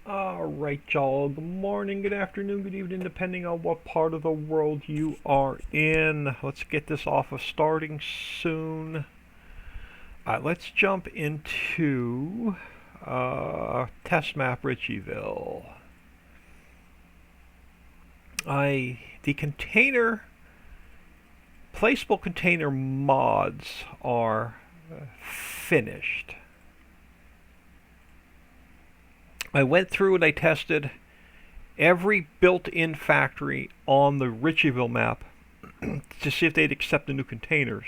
Alright, y'all. Good morning, good afternoon, good evening, depending on what part of the world you are in. Let's get this off of starting soon. Let's jump into test map Ritchieville. The container, placeable container mods are finished. I went through and I tested every built-in factory on the Ritchieville map to see if they'd accept the new containers.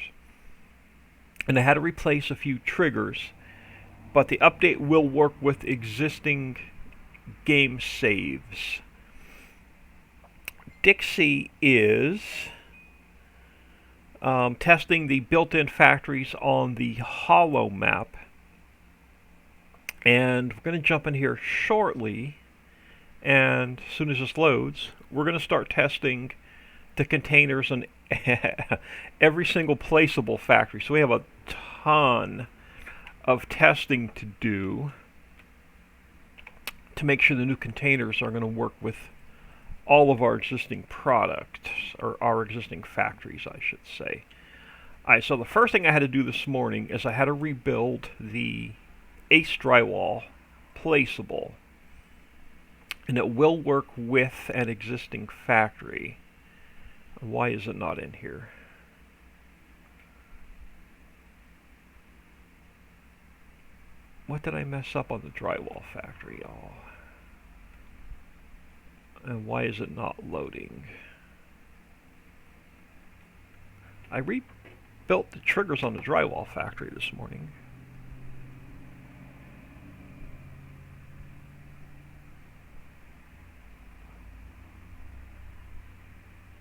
And I had to replace a few triggers, but the update will work with existing game saves. Dixie is testing the built-in factories on the Hollow map. And we're going to jump in here shortly, and as soon as this loads, we're going to start testing the containers on every single placeable factory. So we have a ton of testing to do to make sure the new containers are going to work with all of our existing products, or our existing factories, I should say. Alright, so the first thing I had to do this morning is I had to rebuild the Ace drywall placeable, and it will work with an existing factory. Why is it not in here? What did I mess up on the drywall factory, y'all? And why is it not loading? I rebuilt the triggers on the drywall factory this morning.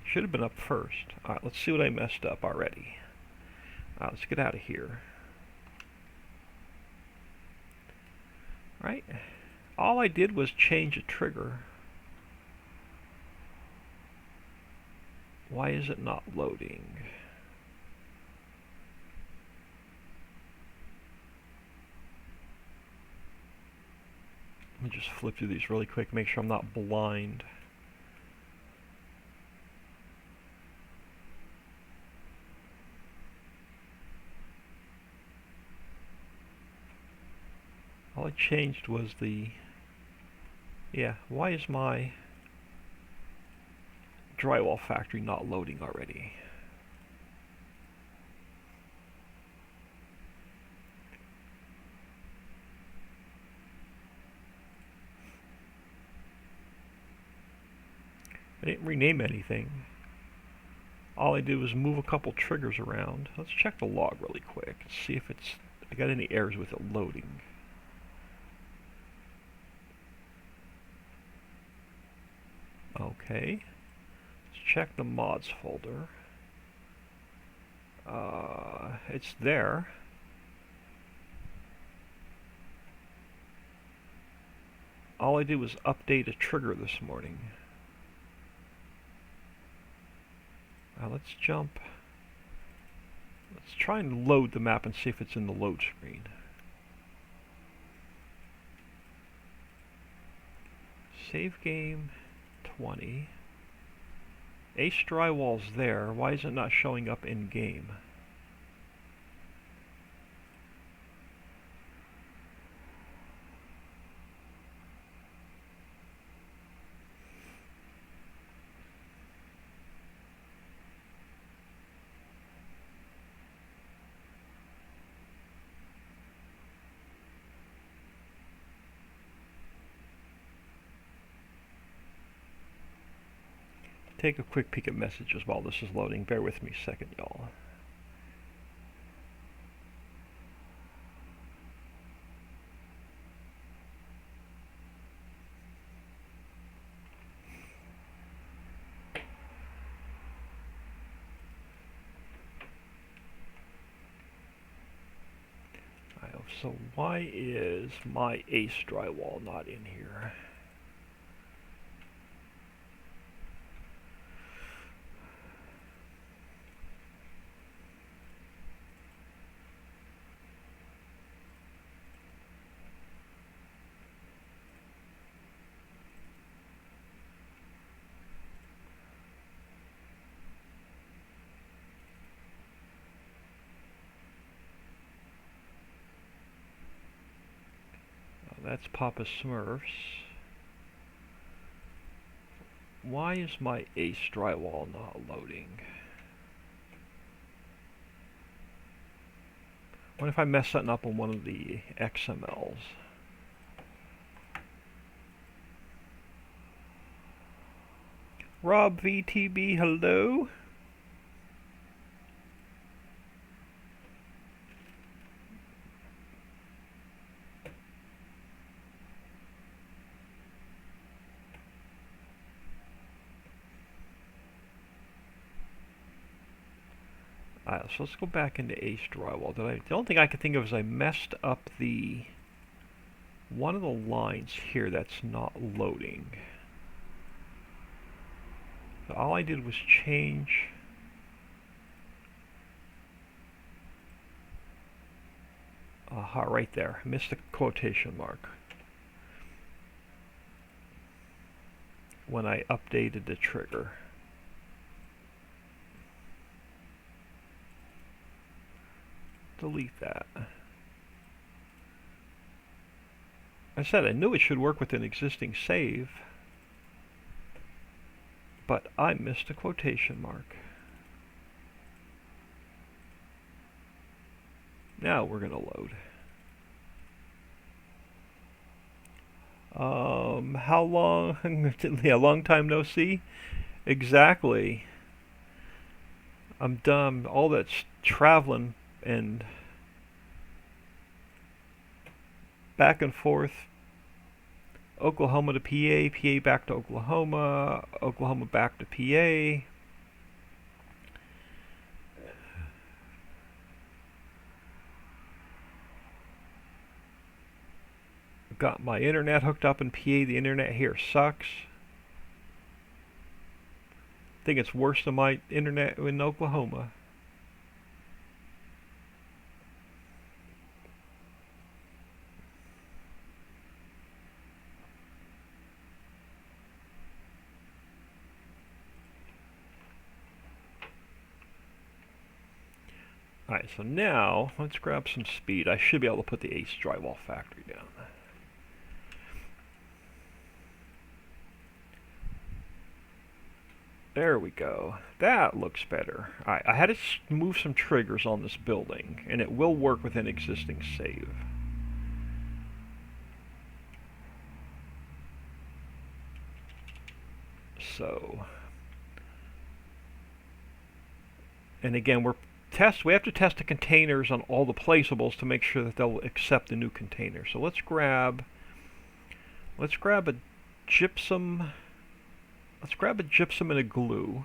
Should have been up first. Alright, let's see what I messed up already. Let's get out of here. Alright, all I did was change a trigger. Why is it not loading? Let me just flip through these really quick, make sure I'm not blind. All I changed was why is my drywall factory not loading already? I didn't rename anything. All I did was move a couple triggers around. Let's check the log really quick and see if I got any errors with it loading. Okay, let's check the mods folder. It's there. All I did was update a trigger this morning. Let's try and load the map and see if it's in the load screen. Save game 20. Ace drywall's there. Why is it not showing up in game? Take a quick peek at messages while this is loading. Bear with me a second, y'all. So why is my Ace drywall not in here? That's Papa Smurfs. Why is my Ace drywall not loading? What if I mess something up on one of the XMLs? Rob VTB, hello? Alright, so let's go back into Ace Drywall. The only thing I can think of is I messed up one of the lines here that's not loading. So all I did was change right there. I missed the quotation mark when I updated the trigger. Delete that. I said I knew it should work with an existing save, but I missed a quotation mark. Now we're gonna load. How long? Yeah, long time no see. Exactly. I'm done. All that's traveling and back and forth. Oklahoma to PA, PA back to Oklahoma, Oklahoma back to PA. Got my internet hooked up in PA. The internet here sucks. I think it's worse than my internet in Oklahoma. Alright, so now let's grab some speed. I should be able to put the Ace Drywall Factory down. There we go. That looks better. Alright, I had to move some triggers on this building, and it will work with an existing save. So, and again, we have to test the containers on all the placeables to make sure that they'll accept the new container. So let's grab a gypsum. Let's grab a gypsum and a glue.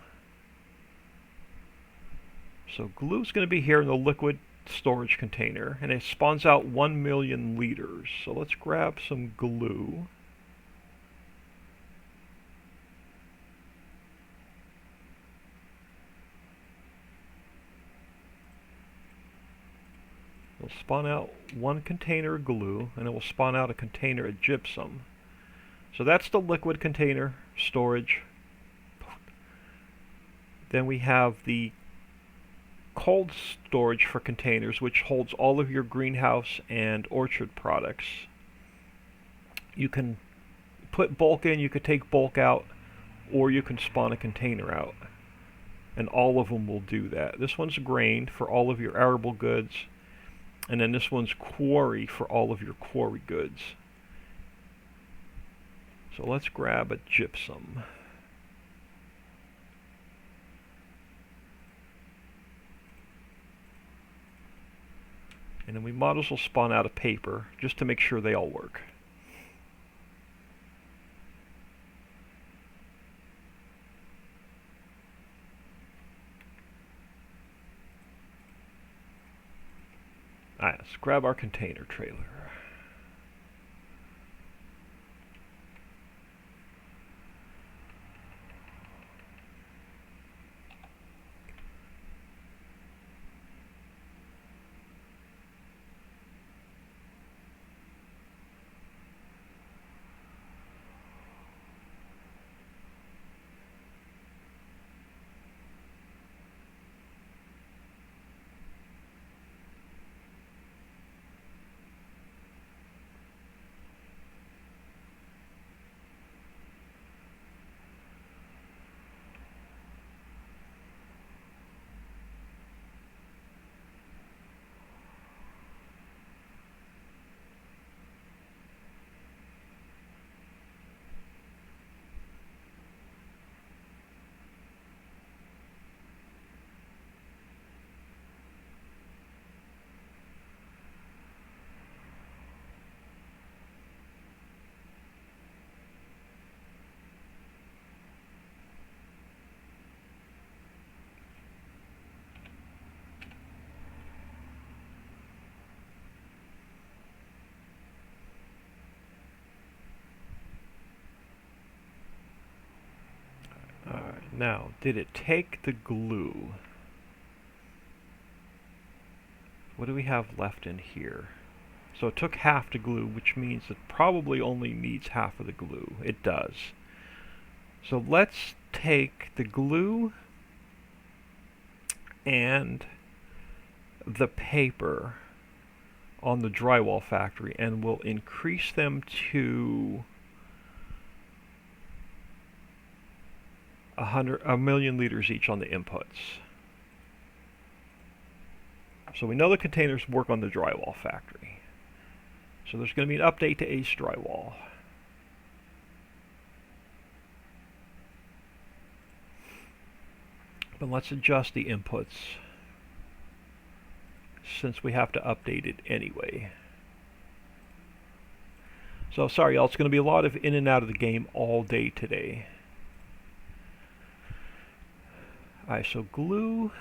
So glue's going to be here in the liquid storage container, and it spawns out 1 million liters. So let's grab some glue. It'll spawn out one container of glue, and it will spawn out a container of gypsum. So that's the liquid container storage. Then we have the cold storage for containers, which holds all of your greenhouse and orchard products. You can put bulk in, you could take bulk out, or you can spawn a container out. And all of them will do that. This one's grain for all of your arable goods. And then this one's quarry for all of your quarry goods. So let's grab a gypsum. And then we might as well spawn out a paper just to make sure they all work. Alright, let's grab our container trailer. Now, did it take the glue? What do we have left in here? So it took half the glue, which means it probably only needs half of the glue. It does. So let's take the glue and the paper on the drywall factory, and we'll increase them to 1,000,000 liters each on the inputs. So we know the containers work on the drywall factory. So there's going to be an update to Ace Drywall. But let's adjust the inputs since we have to update it anyway. So sorry y'all, it's going to be a lot of in and out of the game all day today. Alright, so glue,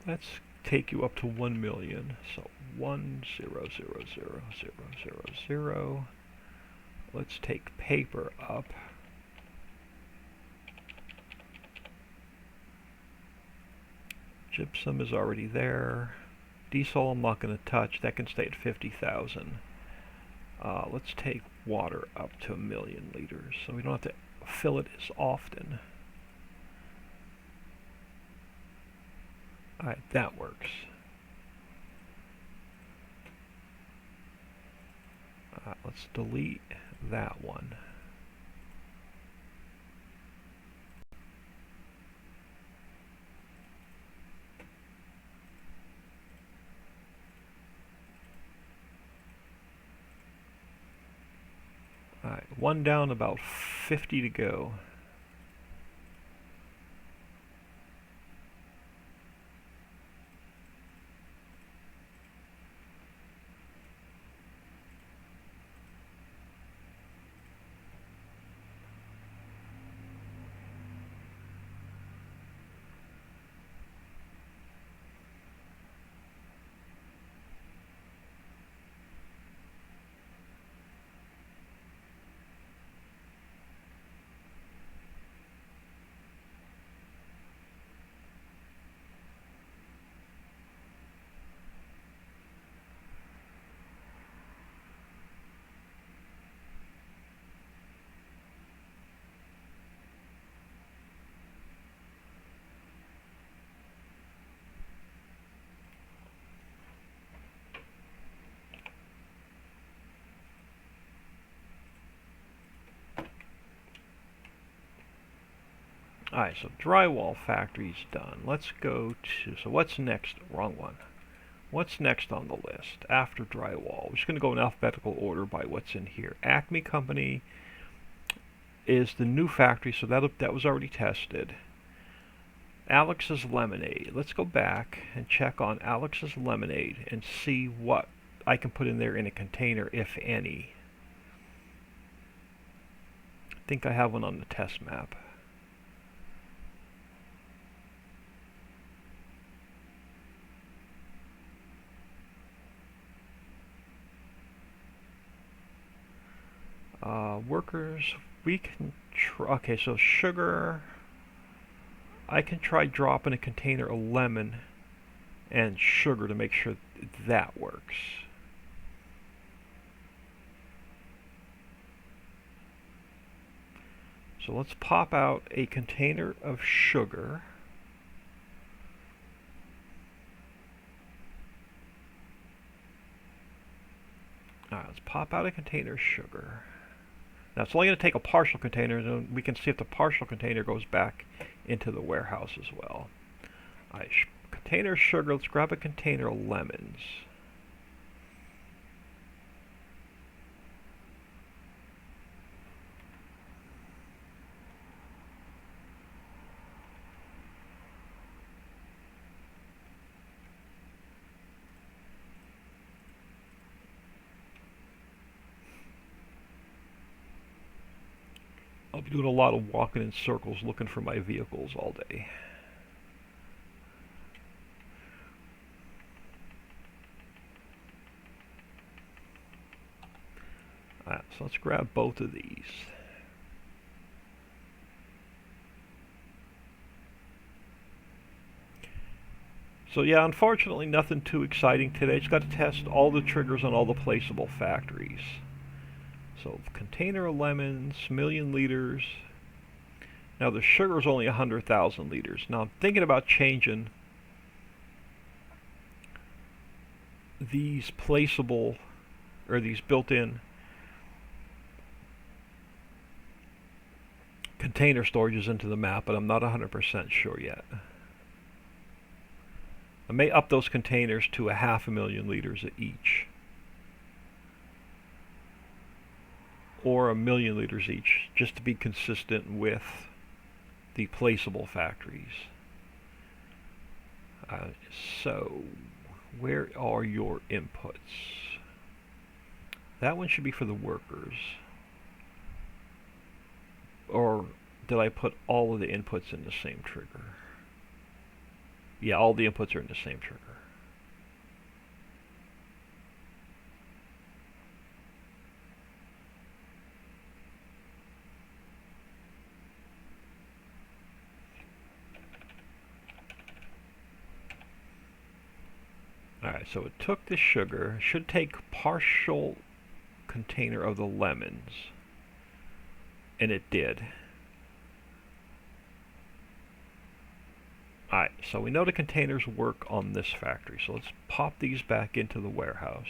let's take you up to 1,000,000. So 1,000,000,000. Let's take paper up. Gypsum is already there. Diesel I'm not going to touch. That can stay at 50,000. Let's take water up to 1,000,000 liters, so we don't have to fill it as often. Alright, that works. Let's delete that one. Alright, one down, about 50 to go. Alright, so drywall factory's done. Let's go to, so what's next? Wrong one. What's next on the list after drywall? We're just going to go in alphabetical order by what's in here. Acme Company is the new factory, so that was already tested. Alex's Lemonade. Let's go back and check on Alex's Lemonade and see what I can put in there in a container, if any. I think I have one on the test map. Workers, we can try, okay, so sugar, I can try dropping a container of lemon and sugar to make sure that works. So let's pop out a container of sugar. Alright, let's pop out a container of sugar. Now it's only going to take a partial container, and we can see if the partial container goes back into the warehouse as well. Alright, container of sugar, let's grab a container of lemons. I'll be doing a lot of walking in circles looking for my vehicles all day. Alright, so let's grab both of these. So yeah, unfortunately nothing too exciting today. Just got to test all the triggers on all the placeable factories. So container of lemons, million liters. Now the sugar is only 100,000 liters. Now I'm thinking about changing these placeable, or these built-in container storages into the map, but I'm not 100% sure yet. I may up those containers to 500,000 liters each, or 1,000,000 liters each, just to be consistent with the placeable factories. So where are your inputs? That one should be for the workers. Or did I put all of the inputs in the same trigger? Yeah, all the inputs are in the same trigger. Alright, so it took the sugar. Should take partial container of the lemons. And it did. Alright, so we know the containers work on this factory. So let's pop these back into the warehouse.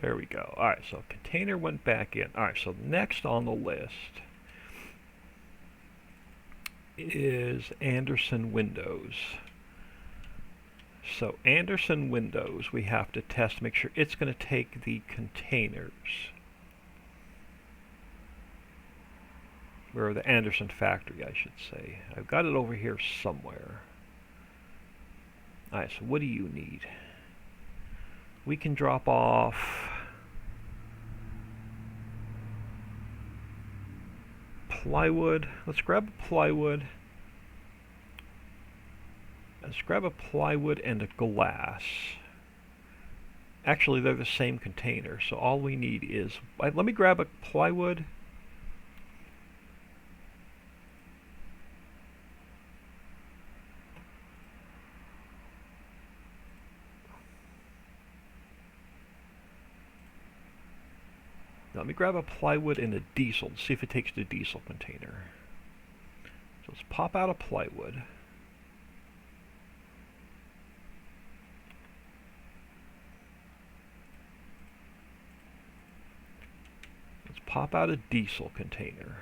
There we go. Alright, so container went back in. Alright, so next on the list is Anderson Windows. So Anderson Windows, we have to test, make sure it's going to take the containers. Or the Anderson factory, I should say. I've got it over here somewhere. Alright, so what do you need? We can drop off plywood. Let's grab a plywood. Let's grab a plywood and a glass. Actually, they're the same container, so all we need is... let me grab a plywood. Let me grab a plywood and a diesel to see if it takes the diesel container. So let's pop out a plywood. Let's pop out a diesel container.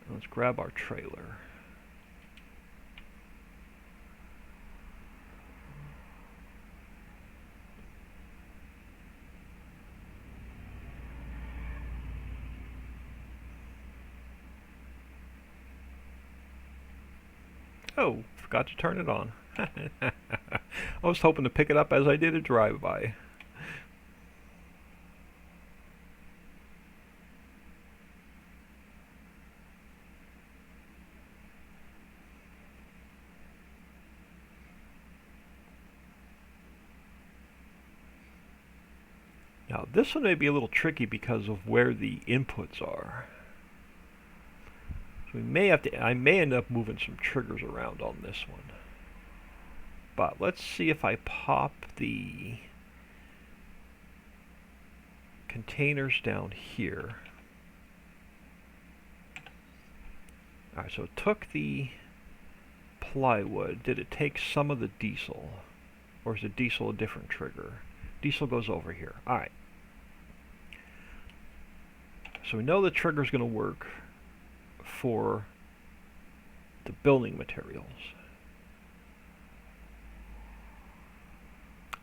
And let's grab our trailer. Oh, forgot to turn it on. I was hoping to pick it up as I did a drive-by. Now this one may be a little tricky because of where the inputs are. So we may have to, I may end up moving some triggers around on this one. But let's see if I pop the containers down here. Alright, so it took the plywood. Did it take some of the diesel? Or is the diesel a different trigger? Diesel goes over here. Alright. So we know the trigger is going to work for the building materials.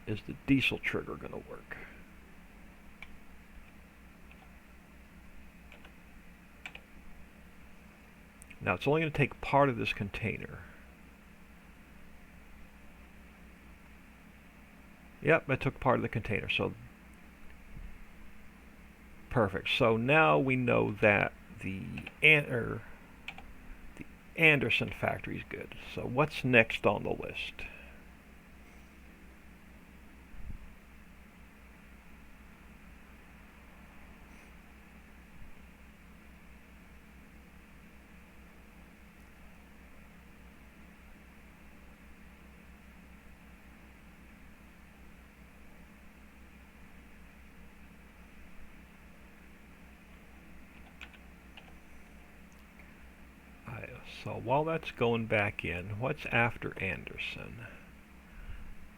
Is the diesel trigger going to work? Now it's only going to take part of this container. Yep, I took part of the container, so perfect. So now we know that the Anderson factory is good. So what's next on the list? So while that's going back in, what's after Anderson?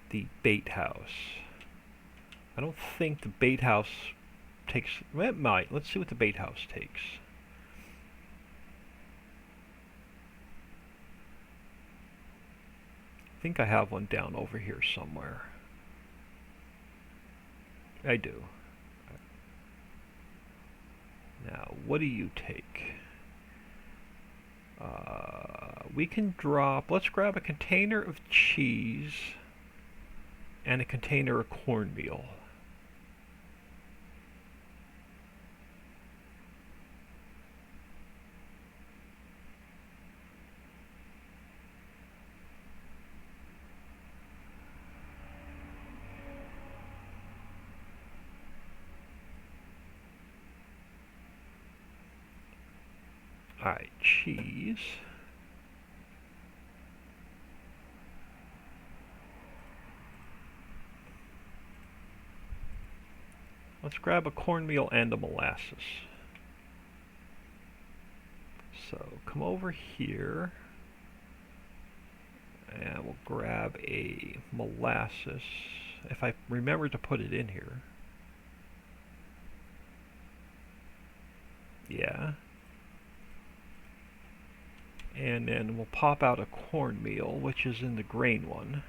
The bait house. I don't think the bait house takes... Well, it might. Let's see what the bait house takes. I think I have one down over here somewhere. I do. Now, what do you take? We can drop... Let's grab a container of cheese and a container of cornmeal. Alright, cheese. Let's grab a cornmeal and a molasses. So come over here and we'll grab a molasses. If I remember to put it in here. Yeah. And then we'll pop out a cornmeal, which is in the grain one.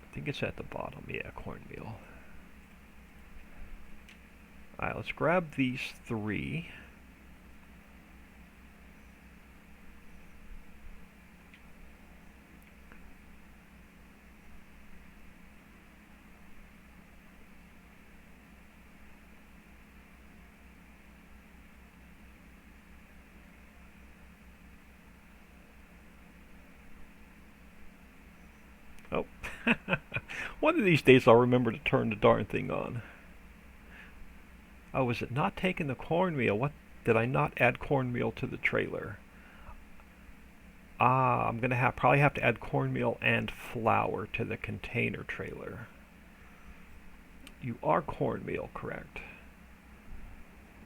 I think it's at the bottom. Yeah, cornmeal. Alright, let's grab these three. Oh, one of these days I'll remember to turn the darn thing on. Oh, is it not taking the cornmeal? What, did I not add cornmeal to the trailer? Ah, I'm gonna probably have to add cornmeal and flour to the container trailer. You are cornmeal, correct?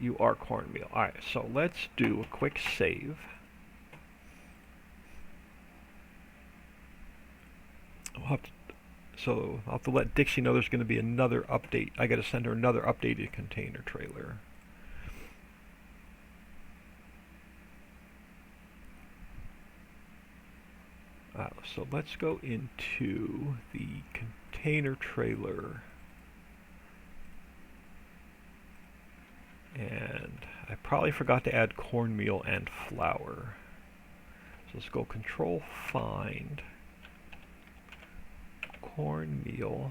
You are cornmeal. Alright, so let's do a quick save. So I'll have to let Dixie know there's going to be another update. I got to send her another updated container trailer. So let's go into the container trailer. And I probably forgot to add cornmeal and flour. So let's go Control Find. Cornmeal.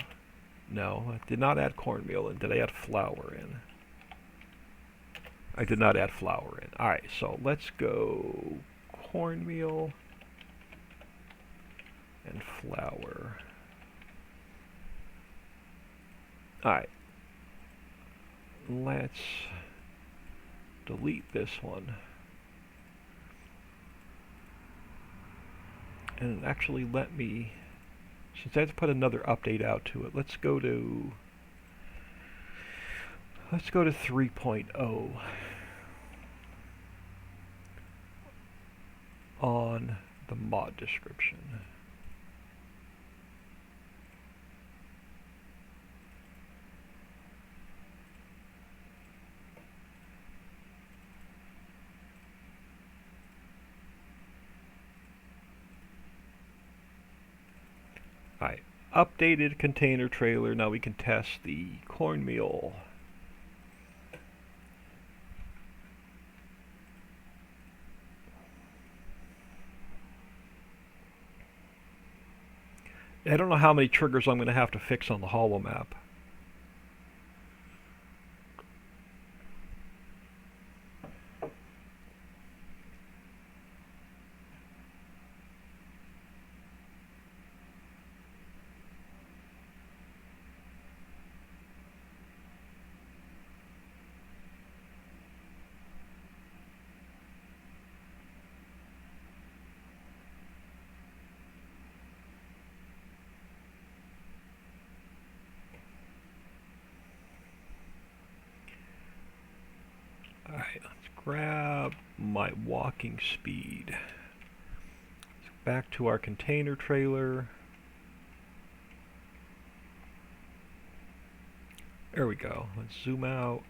No, I did not add cornmeal in. Did I add flour in? I did not add flour in. Alright, so let's go cornmeal and flour. Alright. Let's delete this one. And actually let me... Since I have to put another update out to it, let's go to 3.0 on the mod description. Alright, updated container trailer. Now we can test the cornmeal. I don't know how many triggers I'm going to have to fix on the hollow map. Alright, let's grab my walking speed. Let's go back to our container trailer. There we go. Let's zoom out.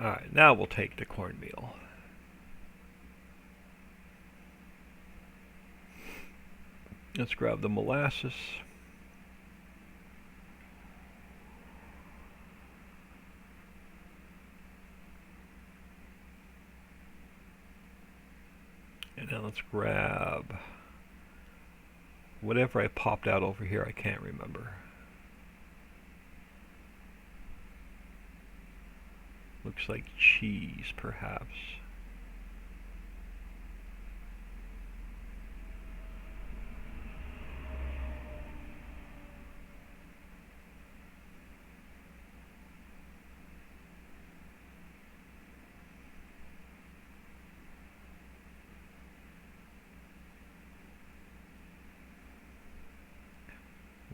Alright, now we'll take the cornmeal. Let's grab the molasses. And now let's grab whatever I popped out over here. I can't remember. Looks like cheese, perhaps.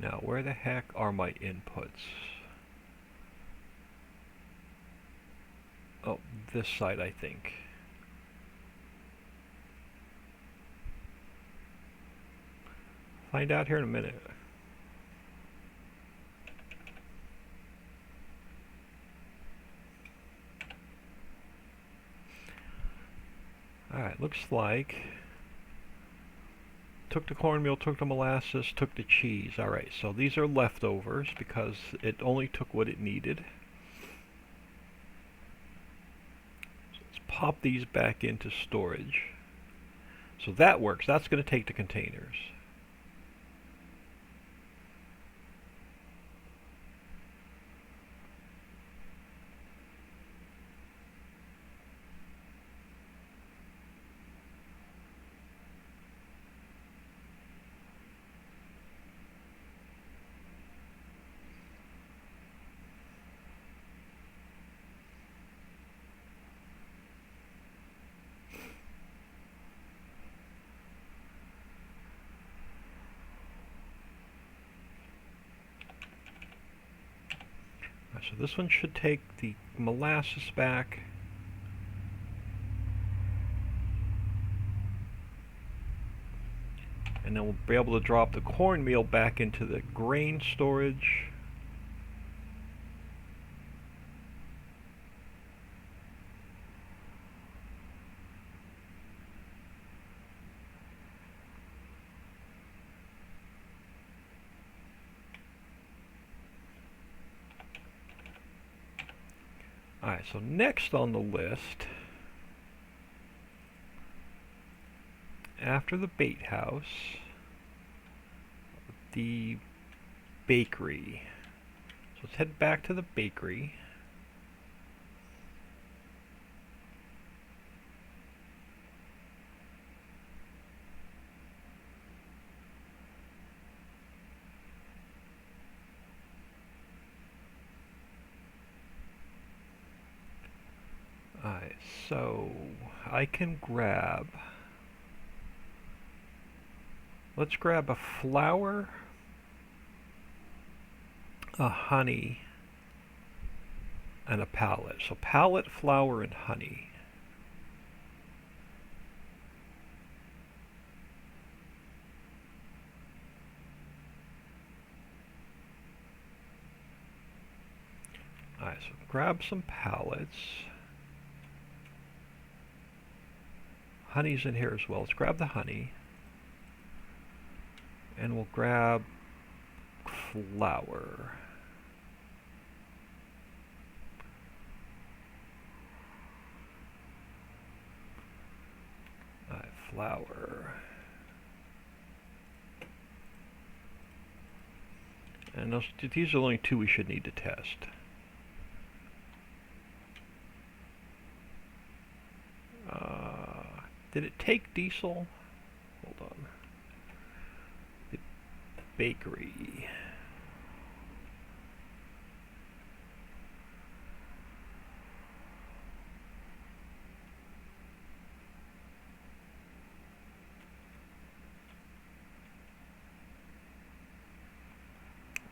Now, where the heck are my inputs? Oh, this side, I think. Find out here in a minute. Alright, looks like took the cornmeal, took the molasses, took the cheese. Alright, so these are leftovers because it only took what it needed. So let's pop these back into storage. So that works. That's going to take the containers. So this one should take the molasses back. And then we'll be able to drop the cornmeal back into the grain storage. Alright, so next on the list, after the bait house, the bakery. So let's head back to the bakery. Alright, so I can grab, let's grab a flour, a honey, and a pallet. So pallet, flour, and honey. Alright, so grab some pallets. Honey's in here as well. Let's grab the honey. And we'll grab flour. Flour. And these are the only two we should need to test. Did it take diesel? Hold on. The bakery.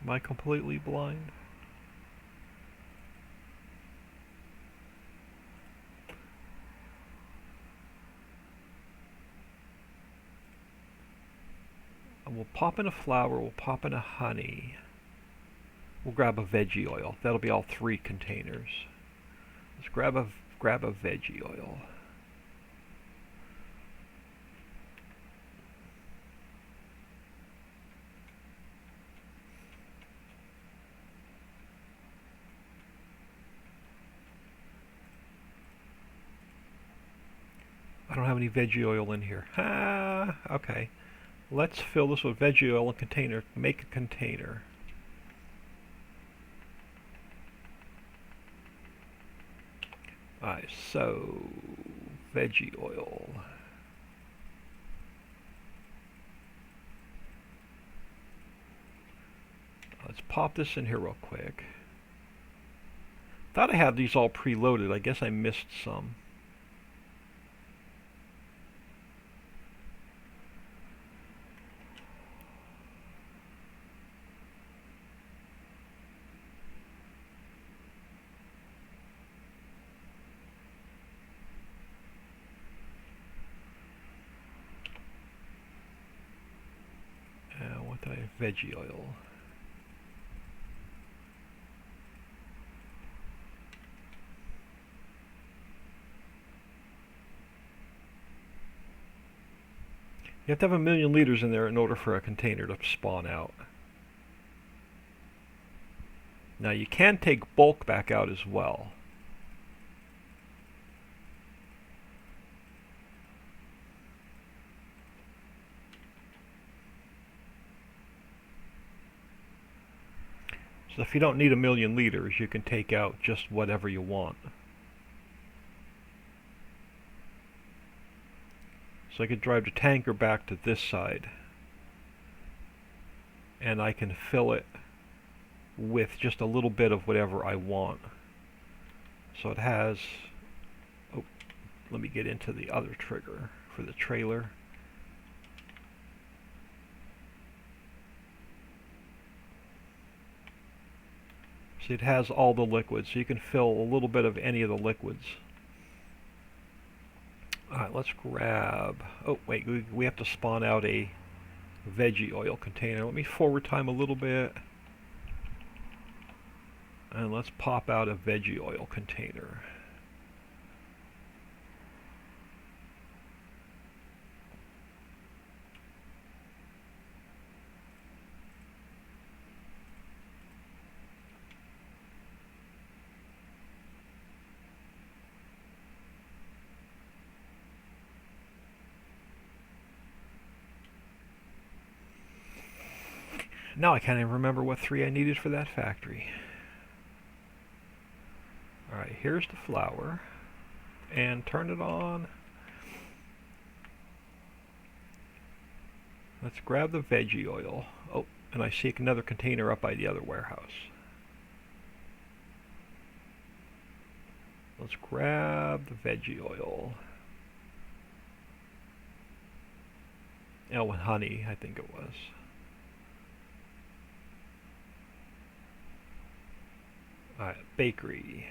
Am I completely blind? We'll pop in a flour, we'll pop in a honey. We'll grab a veggie oil. That'll be all 3 containers. Let's grab a veggie oil. I don't have any veggie oil in here. Okay. Let's fill this with veggie oil in a container. Make a container. Alright, so veggie oil. Let's pop this in here real quick. Thought I had these all preloaded. I guess I missed some. Veggie oil. You have to have 1 million liters in there in order for a container to spawn out. Now you can take bulk back out as well. So if you don't need 1 million liters, you can take out just whatever you want. So I could drive the tanker back to this side, and I can fill it with just a little bit of whatever I want. So it has, oh, let me get into the other trigger for the trailer. So it has all the liquids, so you can fill a little bit of any of the liquids. Alright, let's grab, oh wait, we have to spawn out a veggie oil container. Let me forward time a little bit. And let's pop out a veggie oil container. Now I can't even remember what 3 I needed for that factory. Alright, here's the flour. And turn it on. Let's grab the veggie oil. Oh, and I see another container up by the other warehouse. Let's grab the veggie oil. Oh, and honey, I think it was. Alright, bakery.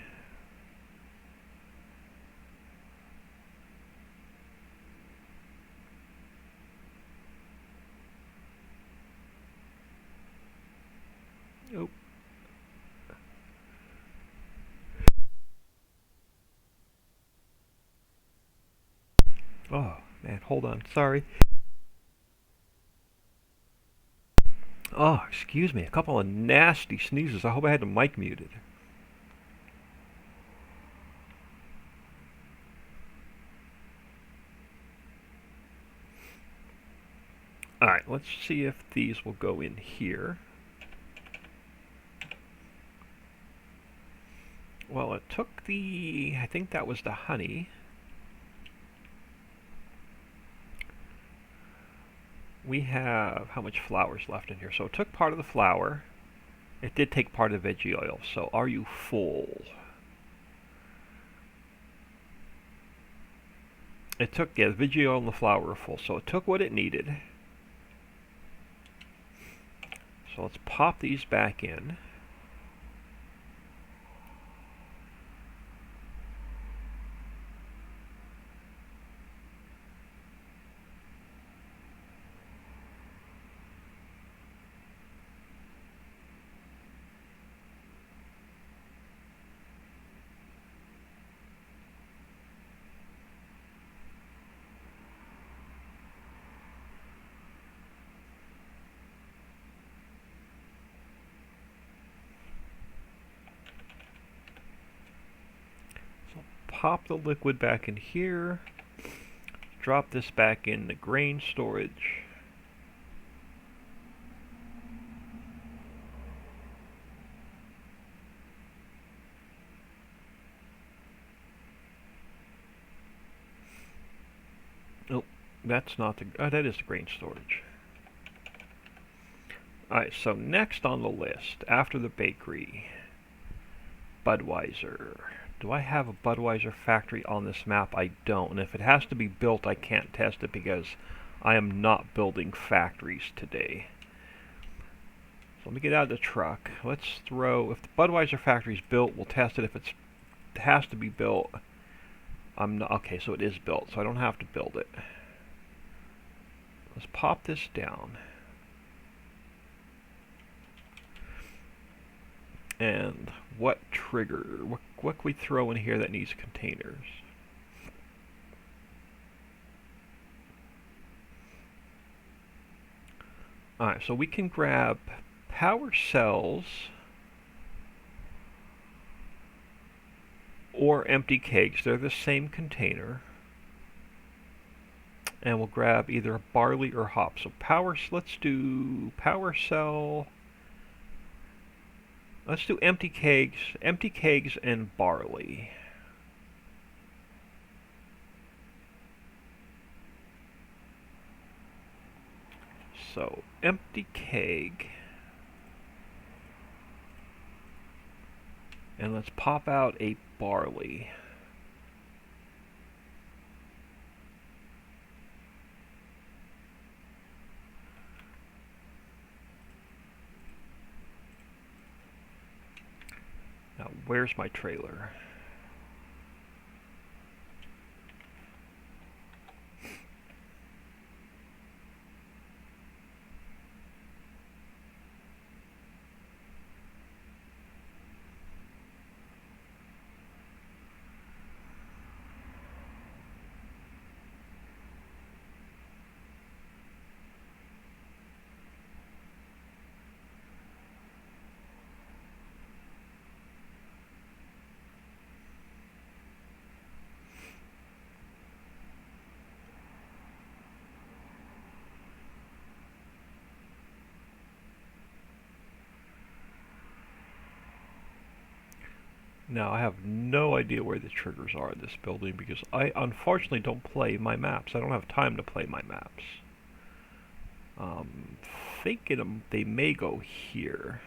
Oh. Oh, man, hold on. Sorry. Oh, excuse me. A couple of nasty sneezes. I hope I had the mic muted. Alright, let's see if these will go in here. Well, it took I think that was the honey. We have how much flour is left in here? So it took part of the flour. It did take part of the veggie oil. So are you full? It took, yeah, the veggie oil and the flour were full. So it took what it needed. So let's pop these back in. Pop the liquid back in here, drop this back in the grain storage. Oh, that's not the, that is the grain storage. Alright, so next on the list, after the bakery, Budweiser. Do I have a Budweiser factory on this map? I don't. And if it has to be built, I can't test it because I am not building factories today. So let me get out of the truck. Let's throw, if the Budweiser factory is built, we'll test it. If it has to be built, I'm not, okay, so it is built, so I don't have to build it. Let's pop this down. And what trigger? What can we throw in here that needs containers? Alright, so we can grab power cells or empty kegs. They're the same container. And we'll grab either barley or hops. So let's do power cell. Let's do empty kegs and barley. So, empty keg. And let's pop out a barley. Now, where's my trailer? Now, I have no idea where the triggers are in this building because I unfortunately don't play my maps. I don't have time to play my maps. Thinking they may go here.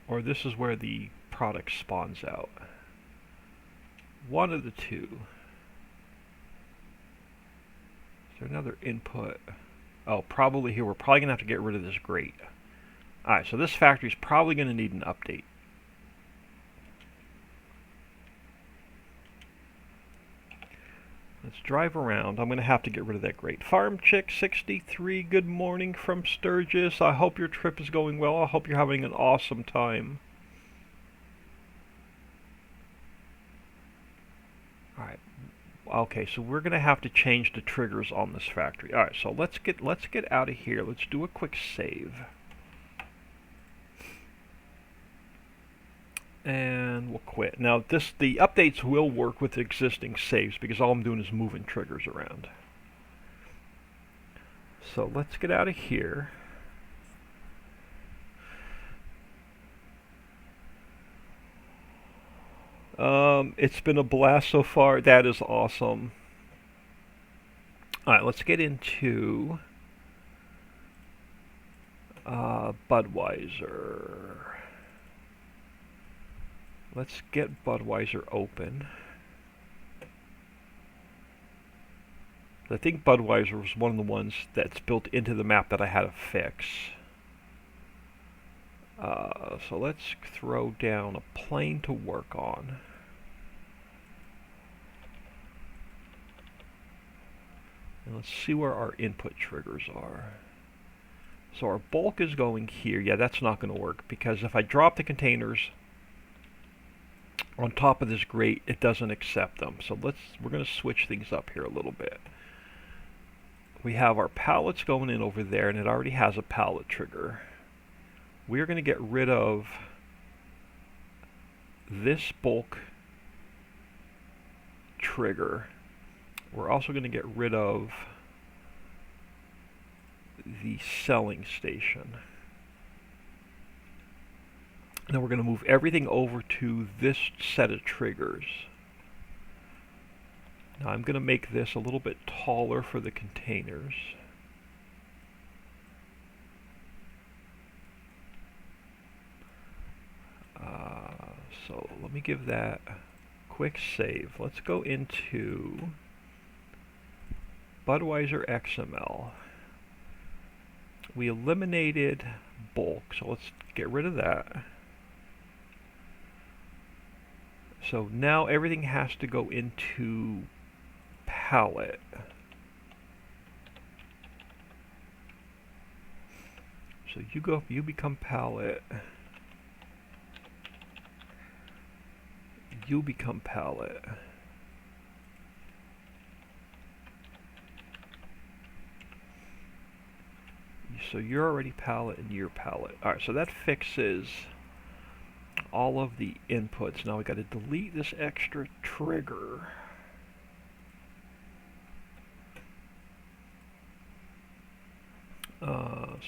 Or this is where the product spawns out. One of the two. Is there another input? Oh, probably here. We're probably going to have to get rid of this grate. Alright, so this factory is probably going to need an update. Let's drive around. I'm going to have to get rid of that grate. Farm Chick 63, good morning from Sturgis. I hope your trip is going well. I hope you're having an awesome time. Okay, so we're gonna have to change the triggers on this factory. All right, so let's get out of here. Let's do a quick save, and we'll quit. Now the updates will work with existing saves because all I'm doing is moving triggers around. So let's get out of here. It's been a blast so far. That is awesome. Alright, let's get into Budweiser. Let's get Budweiser open. I think Budweiser was one of the ones that's built into the map that I had to fix. So let's throw down a plane to work on. And let's see where our input triggers are. So our bulk is going here. Yeah, that's not going to work because if I drop the containers on top of this grate, it doesn't accept them. So we're going to switch things up here a little bit. We have our pallets going in over there, and it already has a pallet trigger. We're going to get rid of this bulk trigger. We're also going to get rid of the selling station. Now we're going to move everything over to this set of triggers. Now I'm going to make this a little bit taller for the containers. So let me give that a quick save. Let's go into Budweiser XML. We eliminated bulk, so let's get rid of that. So now everything has to go into pallet. So you become pallet. You become pallet. So you're already pallet and you're pallet. Alright, so that fixes all of the inputs. Now we got to delete this extra trigger.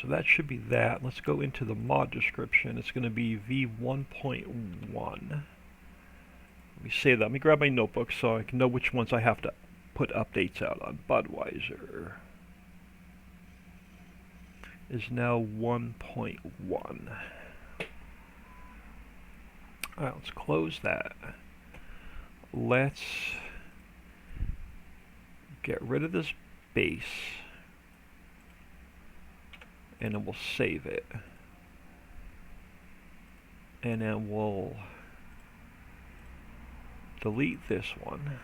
So that should be that. Let's go into the mod description. It's going to be v1.1. Let me save that. Let me grab my notebook so I can know which ones I have to put updates out on. Budweiser is now 1.1. Alright, let's close that. Let's get rid of this base. And then we'll save it. And then we'll delete this one.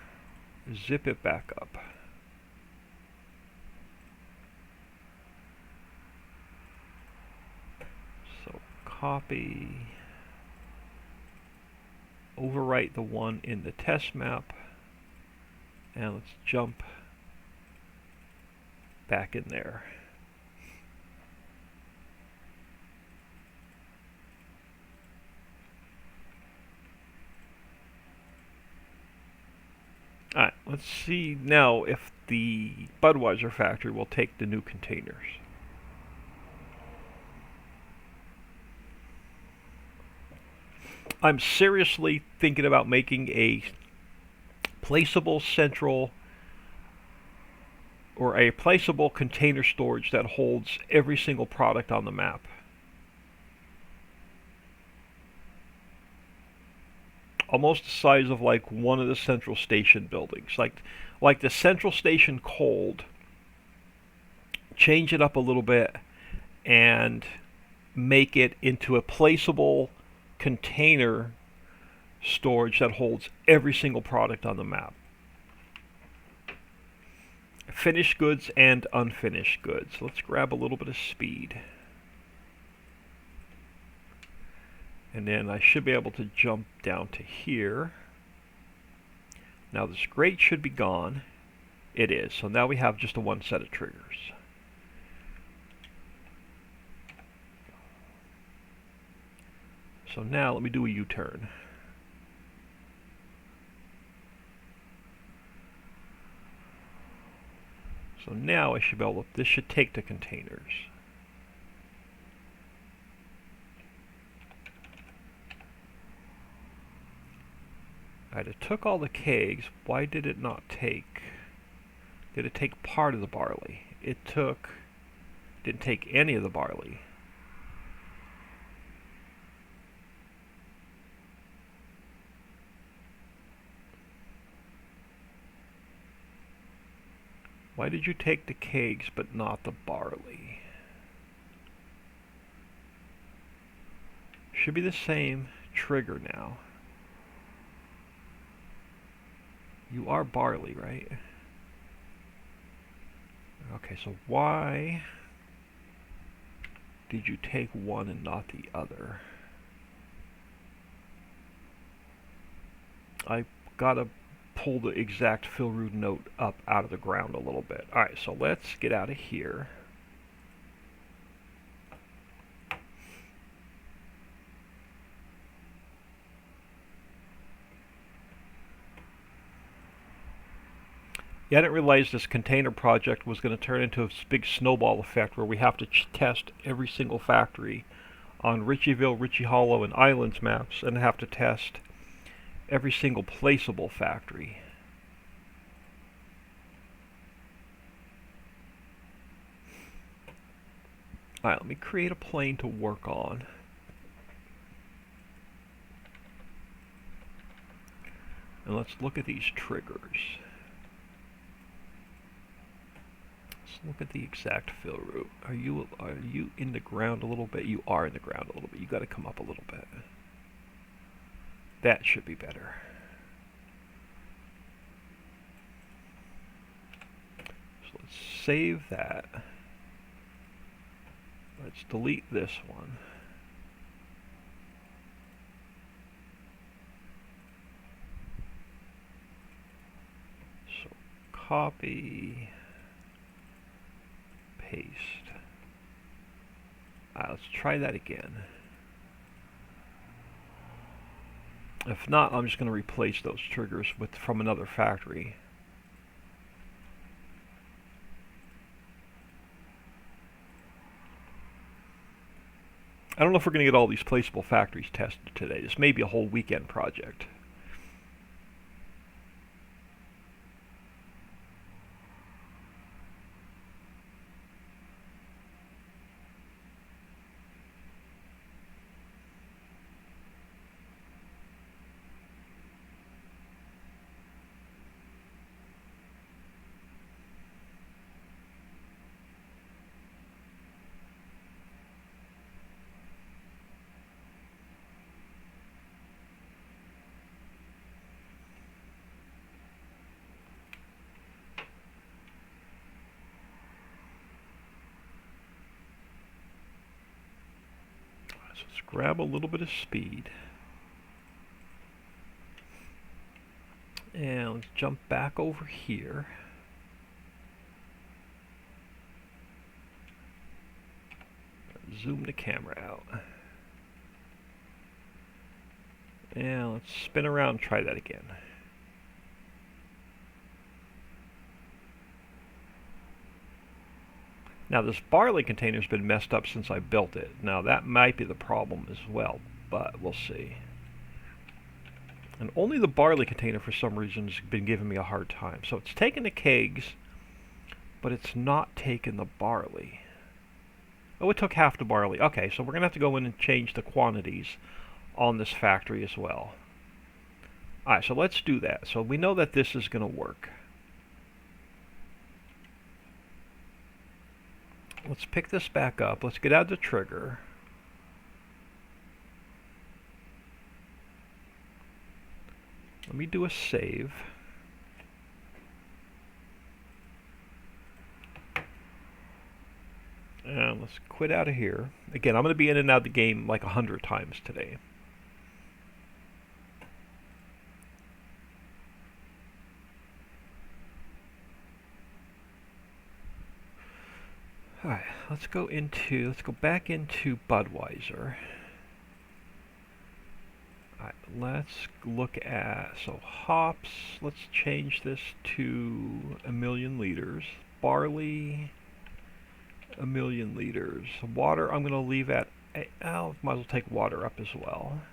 Zip it back up. So copy. Overwrite the one in the test map. And let's jump back in there. Alright, let's see now if the Budweiser factory will take the new containers. I'm seriously thinking about making a placeable central or a placeable container storage that holds every single product on the map. Almost the size of like one of the central station buildings. Like the central station cold, change it up a little bit and make it into a placeable container storage that holds every single product on the map. Finished goods and unfinished goods. Let's grab a little bit of speed. And then I should be able to jump down to here. Now this grate should be gone. It is. So now we have just a one set of triggers. So now let me do a U-turn. So now I should be able to, this should take the containers. Alright, it took all the kegs. Why did it not take? Did it take part of the barley? Didn't take any of the barley. Why did you take the kegs but not the barley? Should be the same trigger now. You are barley, right? Okay, so why did you take one and not the other? I gotta pull the exact fill root note up out of the ground a little bit. Alright, so let's get out of here. Yeah, I didn't realize this container project was going to turn into a big snowball effect where we have to test every single factory on Ritchieville, Ritchie Hollow, and Islands maps, and have to test every single placeable factory. Alright, let me create a plane to work on. And let's look at these triggers. Look at the exact fill root. Are you in the ground a little bit? You are in the ground a little bit. You got to come up a little bit. That should be better. So let's save that. Let's delete this one. So copy. Paste. Let's try that again. If not, I'm just going to replace those triggers from another factory. I don't know if we're going to get all these placeable factories tested today. This may be a whole weekend project. Let's grab a little bit of speed. And let's jump back over here. Zoom the camera out. And let's spin around and try that again. Now this barley container's been messed up since I built it. Now that might be the problem as well, but we'll see. And only the barley container for some reason has been giving me a hard time. So it's taking the kegs, but it's not taking the barley. Oh, it took half the barley. Okay, so we're going to have to go in and change the quantities on this factory as well. Alright, so let's do that. So we know that this is going to work. Let's pick this back up. Let's get out the trigger. Let me do a save. And let's quit out of here. Again, I'm going to be in and out of the game like 100 times today. Alright, let's go back into Budweiser. Alright, let's look at, so hops, let's change this to 1,000,000 liters. Barley, 1,000,000 liters. Water, I'm going to leave at, oh, might as well take water up as well.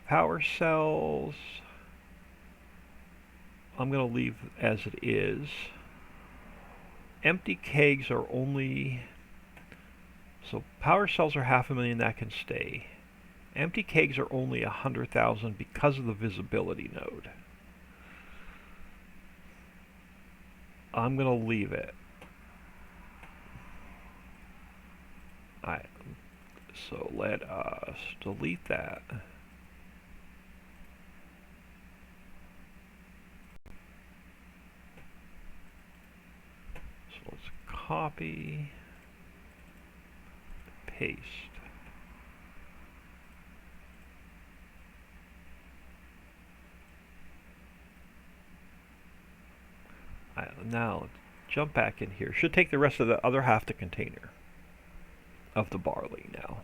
Power cells, I'm going to leave as it is. Empty kegs are only, so power cells are 500,000, that can stay. Empty kegs are only 100,000 because of the visibility node. I'm going to leave it. Alright, so let us delete that. So let's copy, paste. Now let's jump back in here. Should take the rest of the other half the container of the barley now.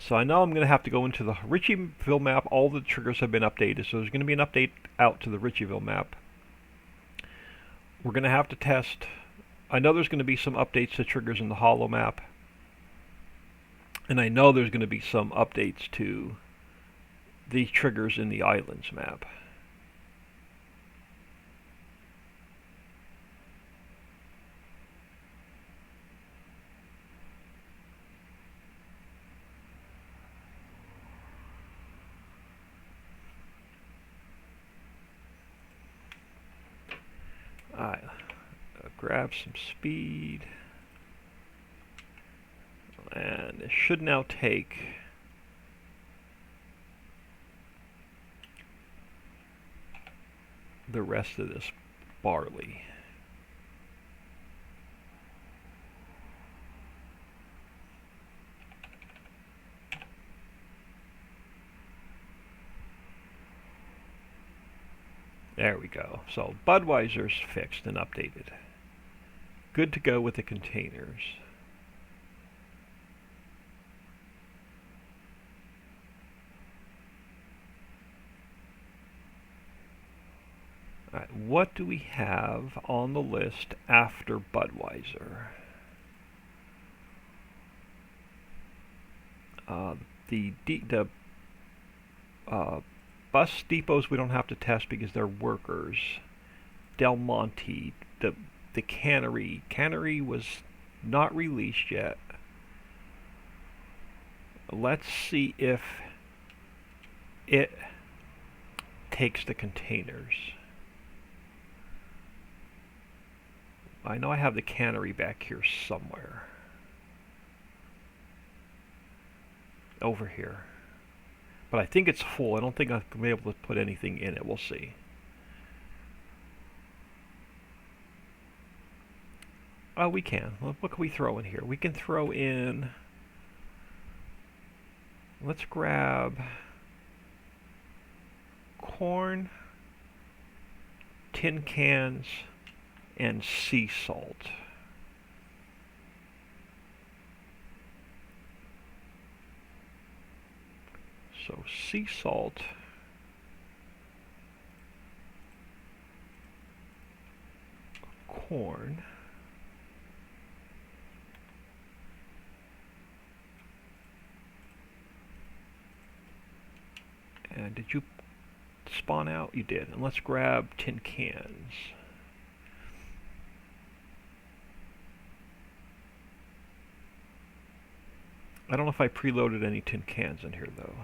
So I know I'm going to have to go into the Ritchieville map. All the triggers have been updated, so there's going to be an update out to the Ritchieville map. We're going to have to test. I know there's going to be some updates to triggers in the Hollow map. And I know there's going to be some updates to the triggers in the Islands map. Alright, grab some speed. And it should now take the rest of this barley. There we go. So Budweiser's fixed and updated. Good to go with the containers. Alright, what do we have on the list after Budweiser? The bus depots we don't have to test because they're workers. Del Monte, the cannery. Cannery was not released yet. Let's see if it takes the containers. I know I have the cannery back here somewhere. Over here. But I think it's full. I don't think I'm going to be able to put anything in it. We'll see. Oh, we can. What can we throw in here? We can throw in... Let's grab... corn, tin cans, and sea salt. So sea salt, corn, and did you spawn out? You did. And let's grab tin cans. I don't know if I preloaded any tin cans in here though.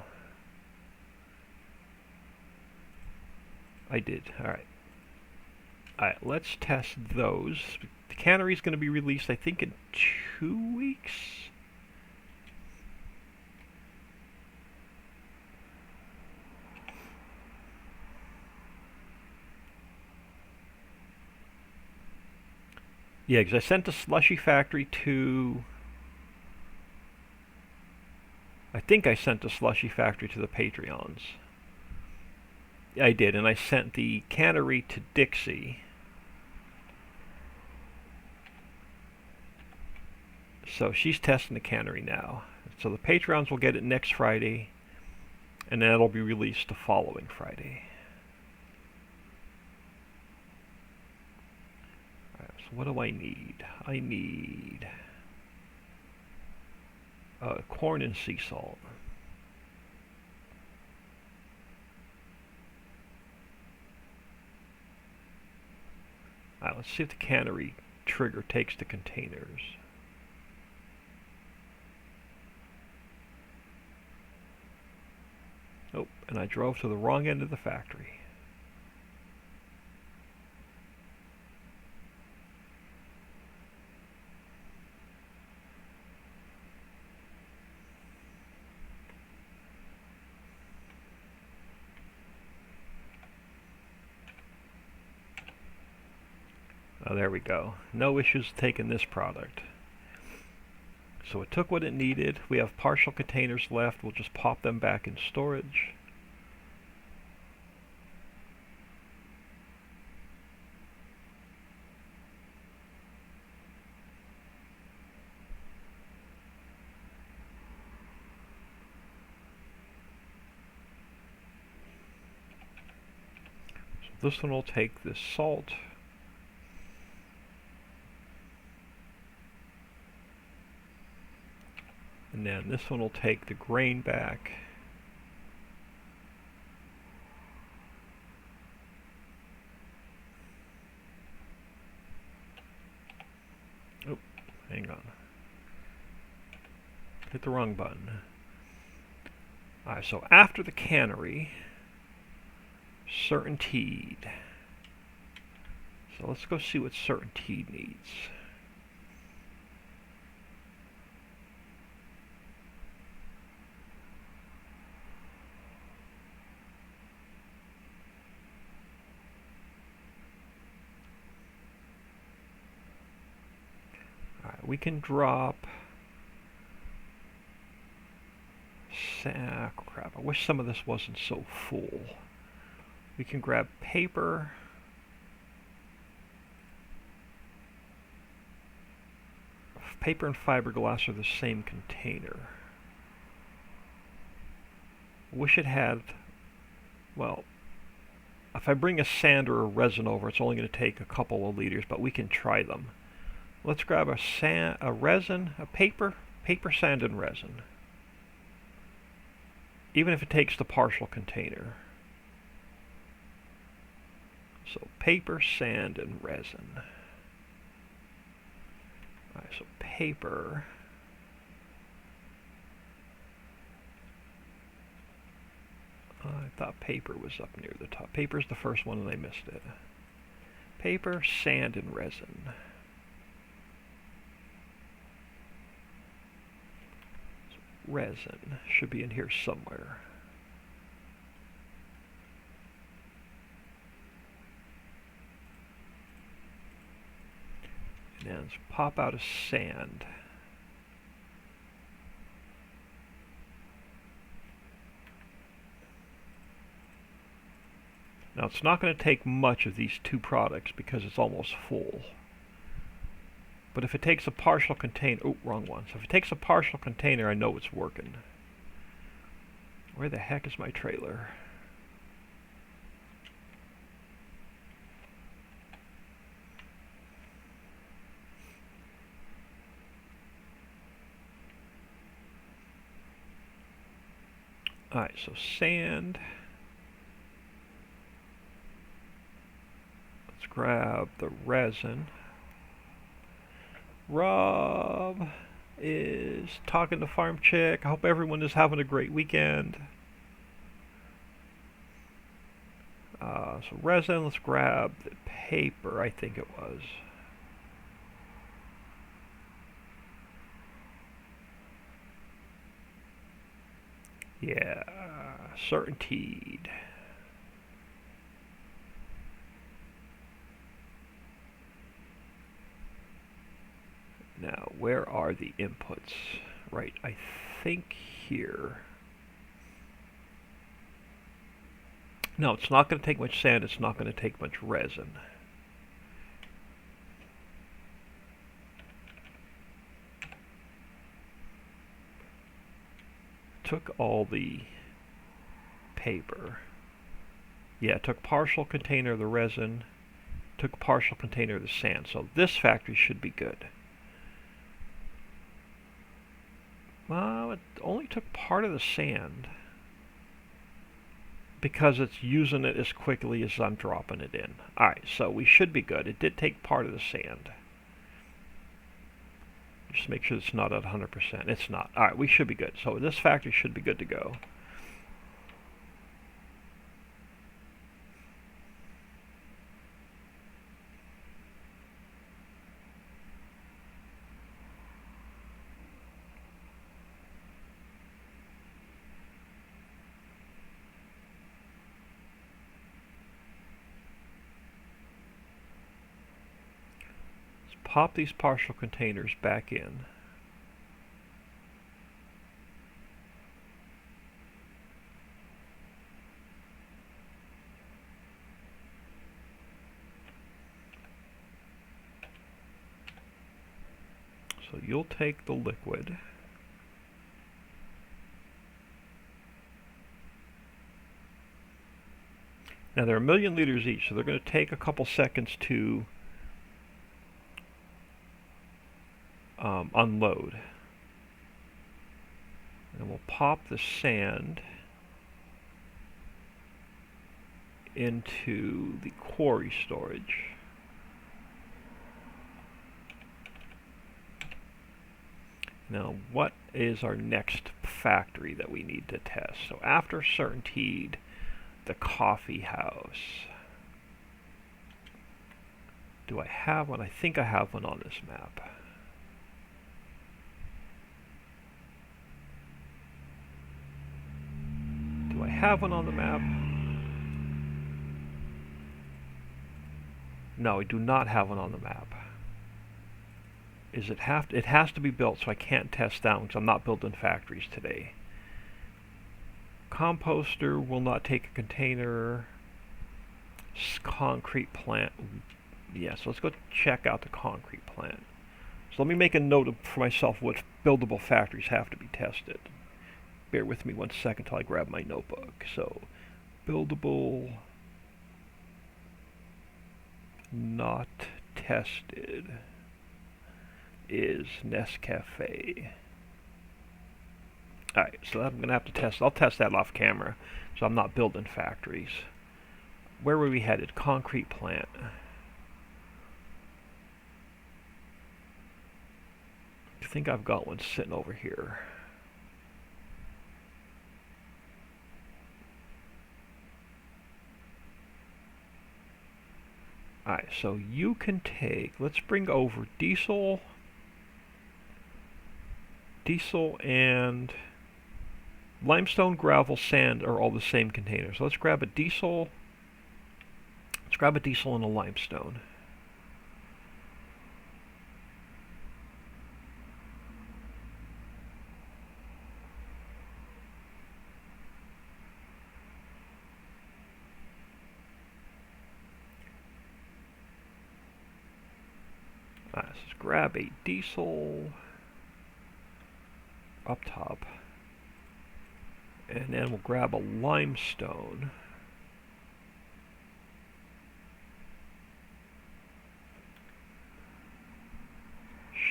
I did. Alright. Alright, let's test those. The cannery is going to be released, I think, in 2 weeks. Yeah, because I sent the slushy factory to... I think I sent the slushy factory to the Patreons. I did, and I sent the cannery to Dixie. So she's testing the cannery now. So the Patreons will get it next Friday, and then it'll be released the following Friday. Alright, so what do I need? I need corn and sea salt. Alright, let's see if the cannery trigger takes the containers. Oh, and I drove to the wrong end of the factory. Oh, there we go. No issues taking this product. So it took what it needed. We have partial containers left. We'll just pop them back in storage. So this one will take this salt. And then this one will take the grain back. Oh, hang on. Hit the wrong button. Alright, so after the cannery, certainteed. So let's go see what certainteed needs. We can drop. Crap, I wish some of this wasn't so full. We can grab paper. Paper and fiberglass are the same container. Wish it had, well, if I bring a sand or a resin over, it's only going to take a couple of liters, but we can try them. Let's grab a resin, a paper, sand, and resin. Even if it takes the partial container. So paper, sand, and resin. Alright, so paper. I thought paper was up near the top. Paper's the first one and I missed it. Paper, sand, and resin. Resin should be in here somewhere. And then let's pop out a sand. Now it's not going to take much of these two products because it's almost full. But if it takes a partial container, oh, wrong one. So if it takes a partial container, I know it's working. Where the heck is my trailer? Alright, so sand. Let's grab the resin. Rob is talking to Farm Chick. I hope everyone is having a great weekend. So resin, let's grab the paper, I think it was. Yeah, certainteed. Now, where are the inputs? Right, I think here. No, it's not going to take much sand. It's not going to take much resin. Took all the paper. Yeah, it took partial container of the resin, took partial container of the sand. So this factory should be good. Well, it only took part of the sand because it's using it as quickly as I'm dropping it in. Alright, so we should be good. It did take part of the sand. Just make sure it's not at 100%. It's not. Alright, we should be good. So this factory should be good to go. Pop these partial containers back in. So you'll take the liquid. Now they're 1,000,000 liters each, so they're going to take a couple seconds to unload. And we'll pop the sand into the quarry storage. Now, what is our next factory that we need to test? So after Certainteed, the coffee house. Do I have one? I think I have one on this map. Do I have one on the map? No, I do not have one on the map. It has to be built, so I can't test that one because I'm not building factories today. Composter will not take a container. Concrete plant. Yeah, so let's go check out the concrete plant. So let me make a note for myself what buildable factories have to be tested. Bear with me 1 second till I grab my notebook. So, buildable, not tested is Nescafe. Alright, so I'm going to have to test. I'll test that off camera, so I'm not building factories. Where were we headed? Concrete plant. I think I've got one sitting over here. Alright, so you can take, let's bring over diesel and limestone, gravel, sand are all the same container. So let's grab a diesel and a limestone. Let's grab a diesel up top, and then we'll grab a limestone.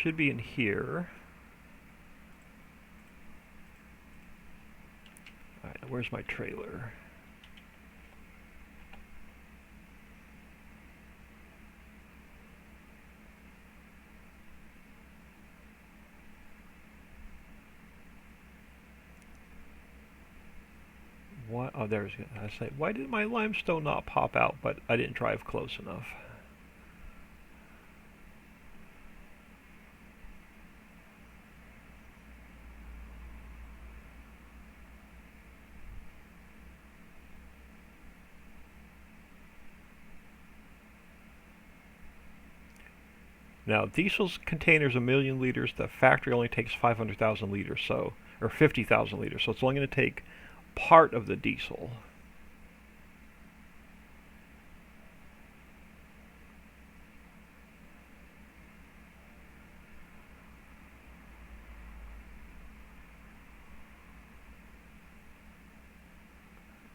Should be in here. Alright, where's my trailer? What? Oh, there's. I say, why did my limestone not pop out? But I didn't drive close enough. Now, diesel's container's 1,000,000 liters. The factory only takes 500,000 liters, so, or 50,000 liters, so it's only going to take part of the diesel.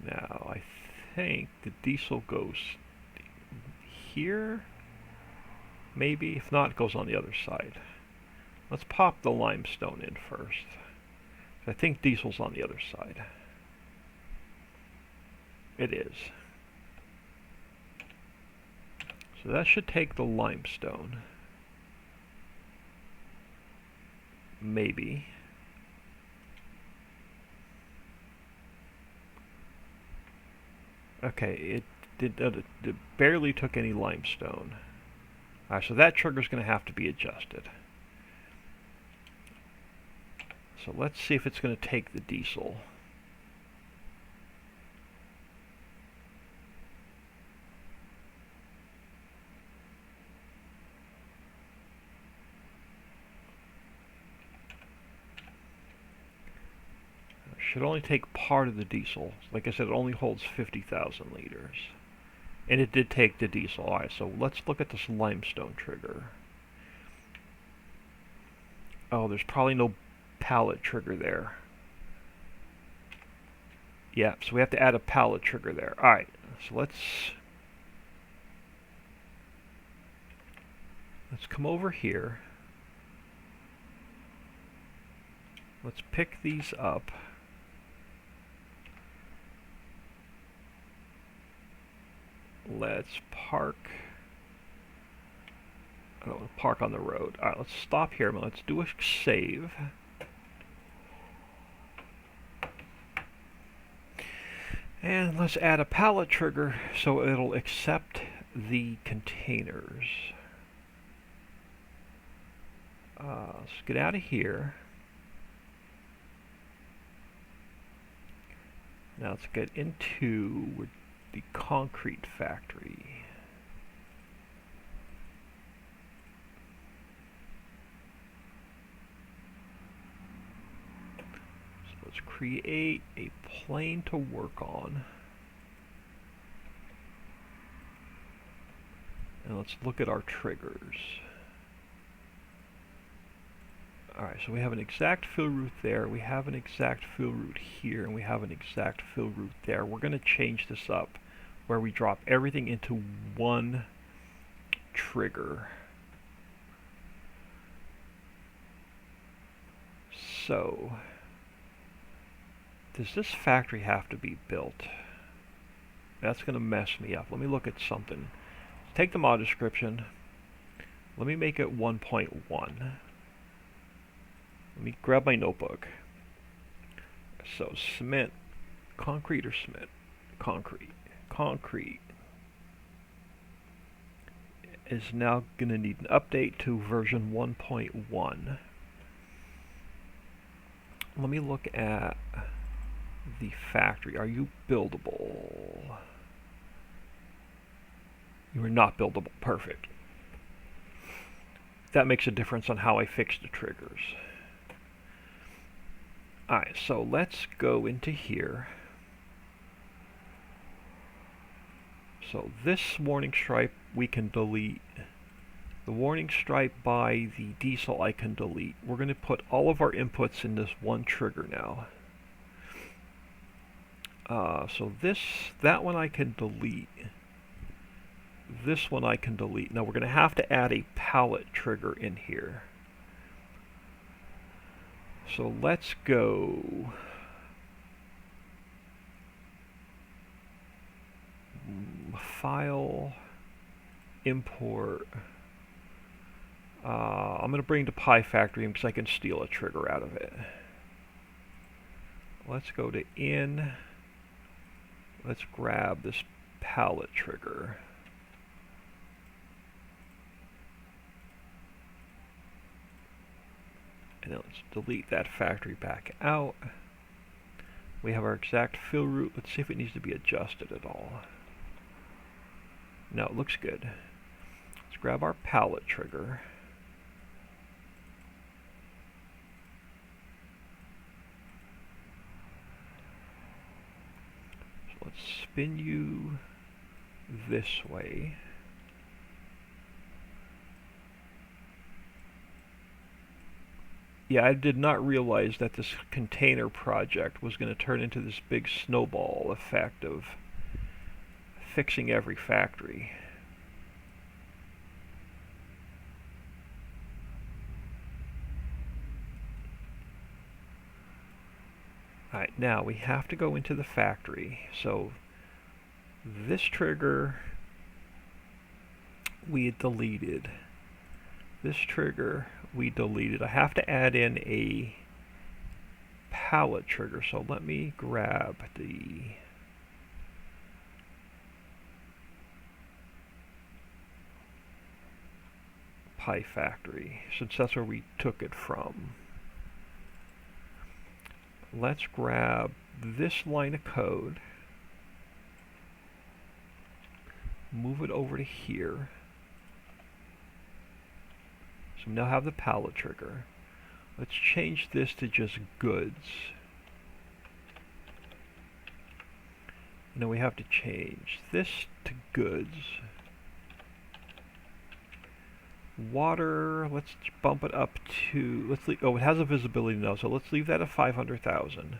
Now, I think the diesel goes here, maybe. If not, it goes on the other side. Let's pop the limestone in first. I think diesel's on the other side. It is. So that should take the limestone. Maybe. Okay, it barely took any limestone. So that trigger's going to have to be adjusted. So let's see if it's going to take the diesel. Should only take part of the diesel. Like I said, it only holds 50,000 liters. And it did take the diesel. Alright, so let's look at this limestone trigger. Oh, there's probably no pallet trigger there. Yeah, so we have to add a pallet trigger there. Alright, so let's come over here. Let's pick these up. Let's park. Oh, park on the road. Alright, let's stop here. Let's do a save. And let's add a pallet trigger so it'll accept the containers. Let's get out of here. Now let's get into the concrete factory. So let's create a plane to work on. And let's look at our triggers. Alright, so we have an exact fill route there, we have an exact fill route here, and we have an exact fill route there. We're going to change this up where we drop everything into one trigger. So, does this factory have to be built? That's going to mess me up. Let me look at something. Take the mod description. Let me make it 1.1. Let me grab my notebook. So, cement, concrete or cement? Concrete. Concrete is now going to need an update to version 1.1. Let me look at the factory. Are you buildable? You are not buildable. Perfect. That makes a difference on how I fix the triggers. Alright, so let's go into here. So this warning stripe we can delete. The warning stripe by the diesel I can delete. We're going to put all of our inputs in this one trigger now. So that one I can delete. This one I can delete. Now we're going to have to add a pallet trigger in here. So let's go file, import. I'm going to bring the Pi factory in because I can steal a trigger out of it. Let's go to in. Let's grab this pallet trigger. And then let's delete that factory back out. We have our exact fill route. Let's see if it needs to be adjusted at all. No, it looks good. Let's grab our pallet trigger. spin you this way. Yeah, I did not realize that this container project was going to turn into this big snowball effect of fixing every factory. Alright, now we have to go into the factory. So this trigger we had deleted. This trigger we deleted. I have to add in a pallet trigger, so let me grab the Pi factory, since that's where we took it from. Let's grab this line of code, move it over to here. So we now have the pallet trigger. Let's change this to just goods. Now we have to change this to goods. Water, let's bump it up to, let's leave, oh, it has a visibility now, so let's leave that at 500,000.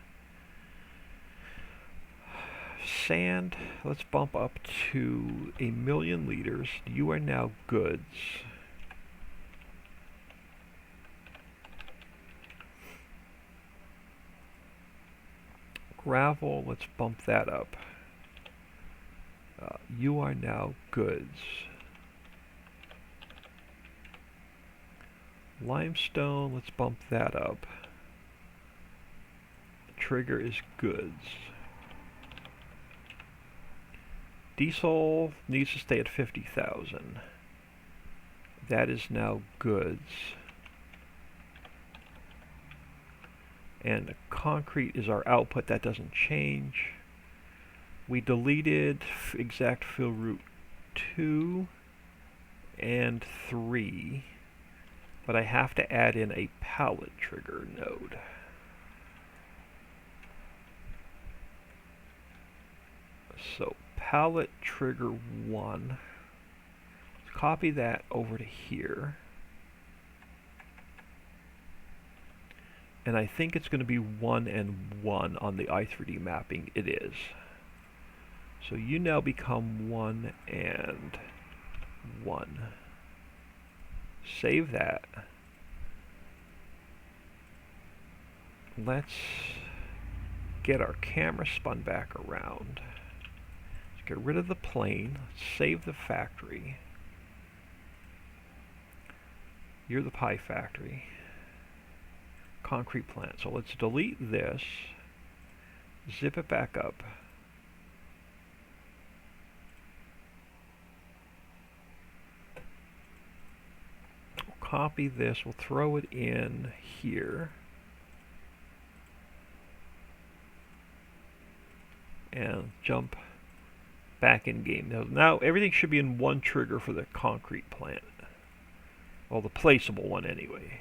Sand, let's bump up to 1,000,000 liters. You are now goods. Gravel, let's bump that up. You are now goods. Limestone, let's bump that up. Trigger is goods. Diesel needs to stay at 50,000. That is now goods. And the concrete is our output. That doesn't change. We deleted exact fill route 2 and 3. But I have to add in a pallet trigger node. So pallet trigger 1. Let's copy that over to here. And I think it's going to be 1 and 1 on the i3D mapping. It is. So you now become 1 and 1. Save that. Let's get our camera spun back around. Let's get rid of the plane. Let's save the factory. You're the Pi factory. Concrete plant. So let's delete this. Zip it back up. Copy this, we'll throw it in here. And jump back in game. Now everything should be in one trigger for the concrete plant. Well, the placeable one anyway.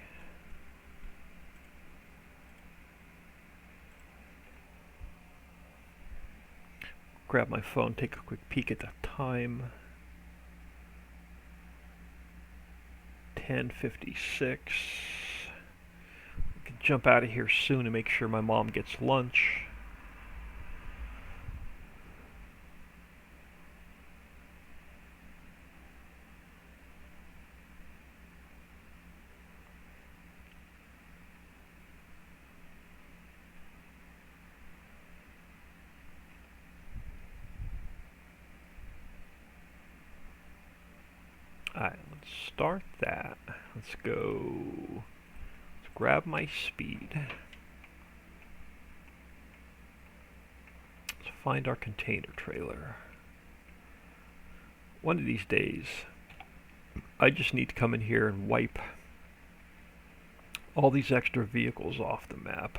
Grab my phone, take a quick peek at the time. 10:56. I can jump out of here soon and make sure my mom gets lunch. Alright, let's start that. Let's go. Let's grab my speed. Let's find our container trailer. One of these days, I just need to come in here and wipe all these extra vehicles off the map.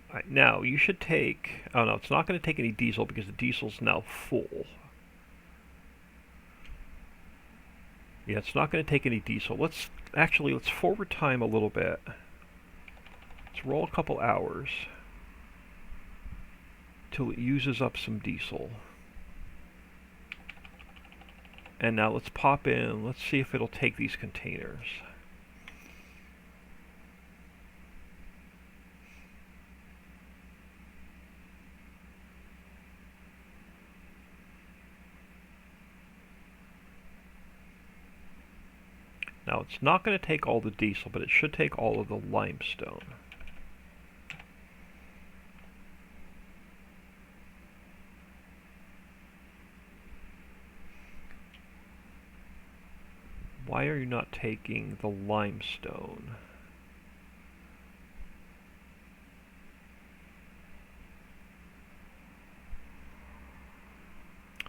Alright, now you should take, oh no, it's not going to take any diesel because the diesel's now full. Yeah, it's not going to take any diesel. Let's forward time a little bit. Let's roll a couple hours till it uses up some diesel. And now let's pop in, let's see if it'll take these containers. Now it's not going to take all the diesel, but it should take all of the limestone. Why are you not taking the limestone?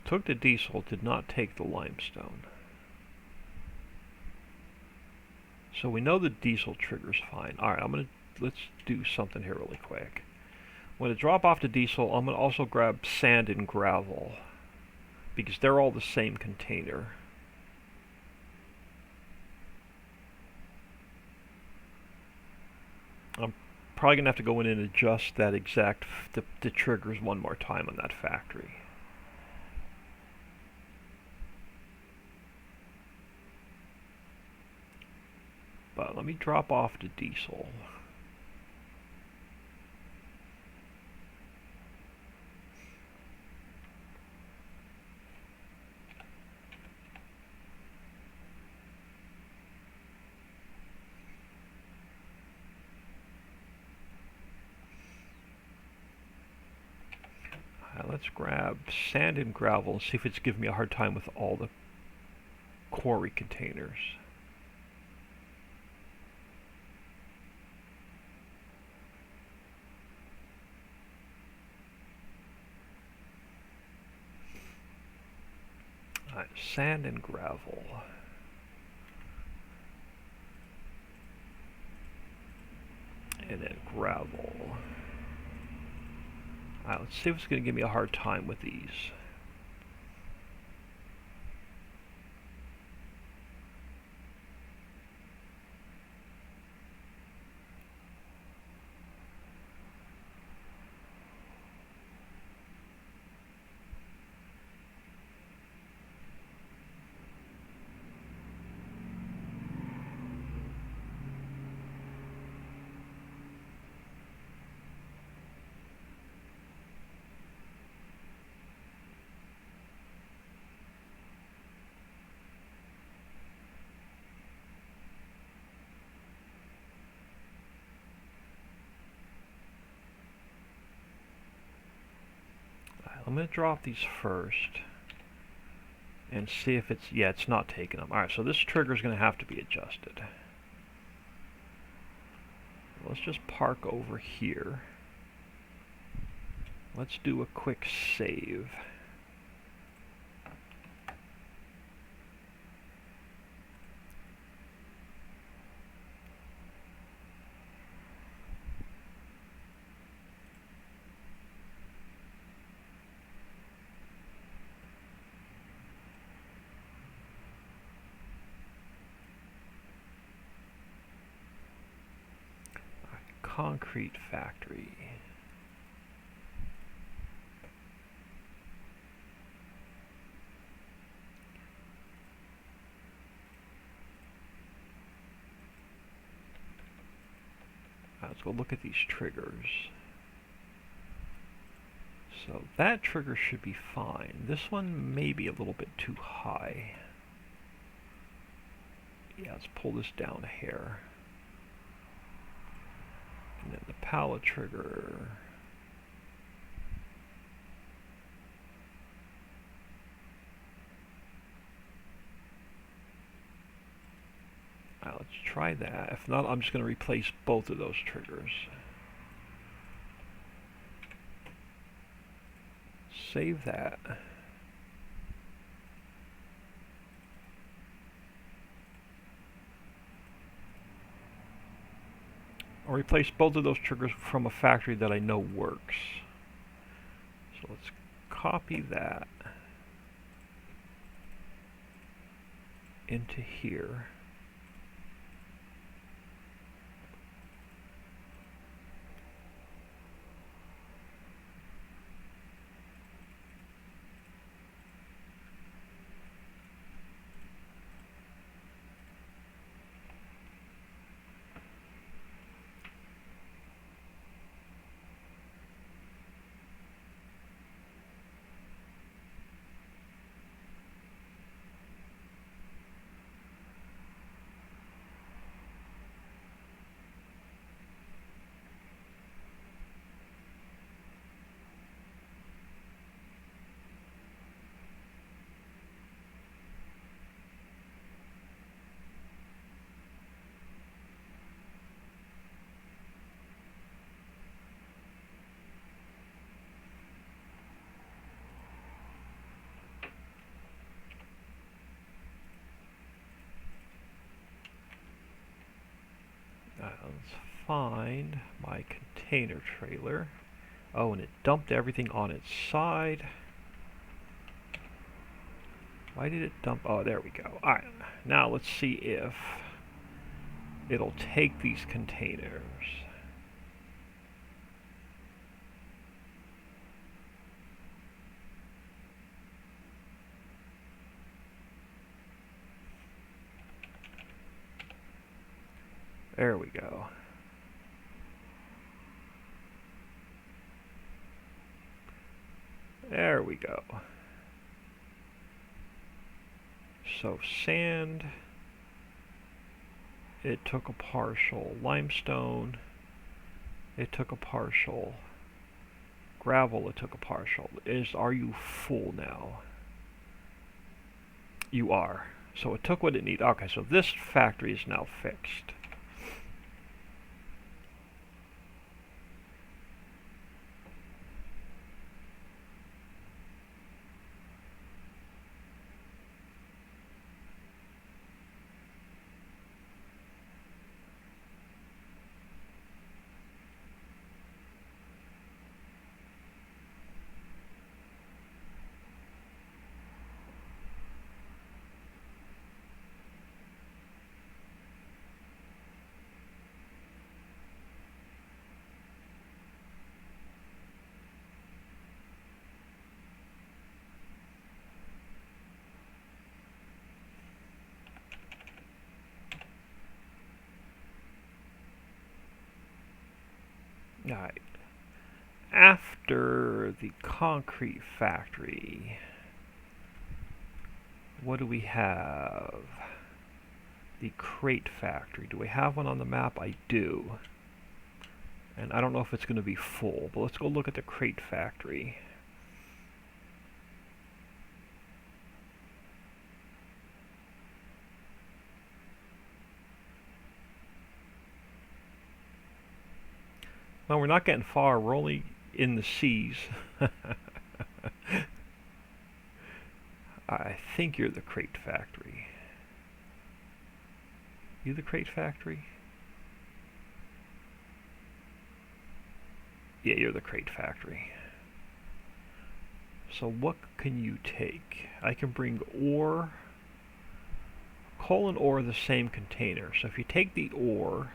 Took the diesel, did not take the limestone. So we know the diesel trigger's fine. Alright, let's do something here really quick. I'm going to drop off the diesel. I'm going to also grab sand and gravel, because they're all the same container. I'm probably going to have to go in and adjust that the triggers one more time on that factory. But let me drop off the diesel. Let's grab sand and gravel and see if it's giving me a hard time with all the quarry containers. Alright, sand and gravel. And then gravel. Alright, let's see if it's going to give me a hard time with these. I'm going to drop these first and see if it's, yeah, it's not taking them. Alright, so this trigger is going to have to be adjusted. Let's just park over here. Let's do a quick save. Concrete factory. Let's go look at these triggers. So that trigger should be fine. This one may be a little bit too high. Yeah, let's pull this down a hair. And then the pallet trigger. Let's try that. If not, I'm just going to replace both of those triggers. Save that. I'll replace both of those triggers from a factory that I know works. So let's copy that into here. Let's find my container trailer. Oh, and it dumped everything on its side. Why did it dump? Oh, there we go. Alright, now let's see if it'll take these containers. There we go. There we go. So sand, it took a partial. Limestone, it took a partial. Gravel, it took a partial. Are you full now? You are. So it took what it needed. Okay, so this factory is now fixed. Alright. After the concrete factory, what do we have? The crate factory. Do we have one on the map? I do. And I don't know if it's going to be full, but let's go look at the crate factory. Well, we're not getting far. We're only in the seas. I think you're the crate factory. You the crate factory? Yeah, you're the crate factory. So what can you take? I can bring ore. Coal and ore are the same container. So if you take the ore,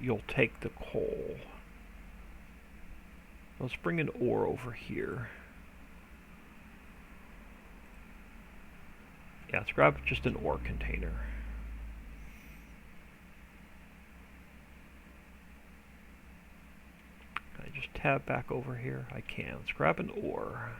you'll take the coal. Let's bring an ore over here. Yeah, let's grab just an ore container. Can I just tab back over here? I can. Let's grab an ore.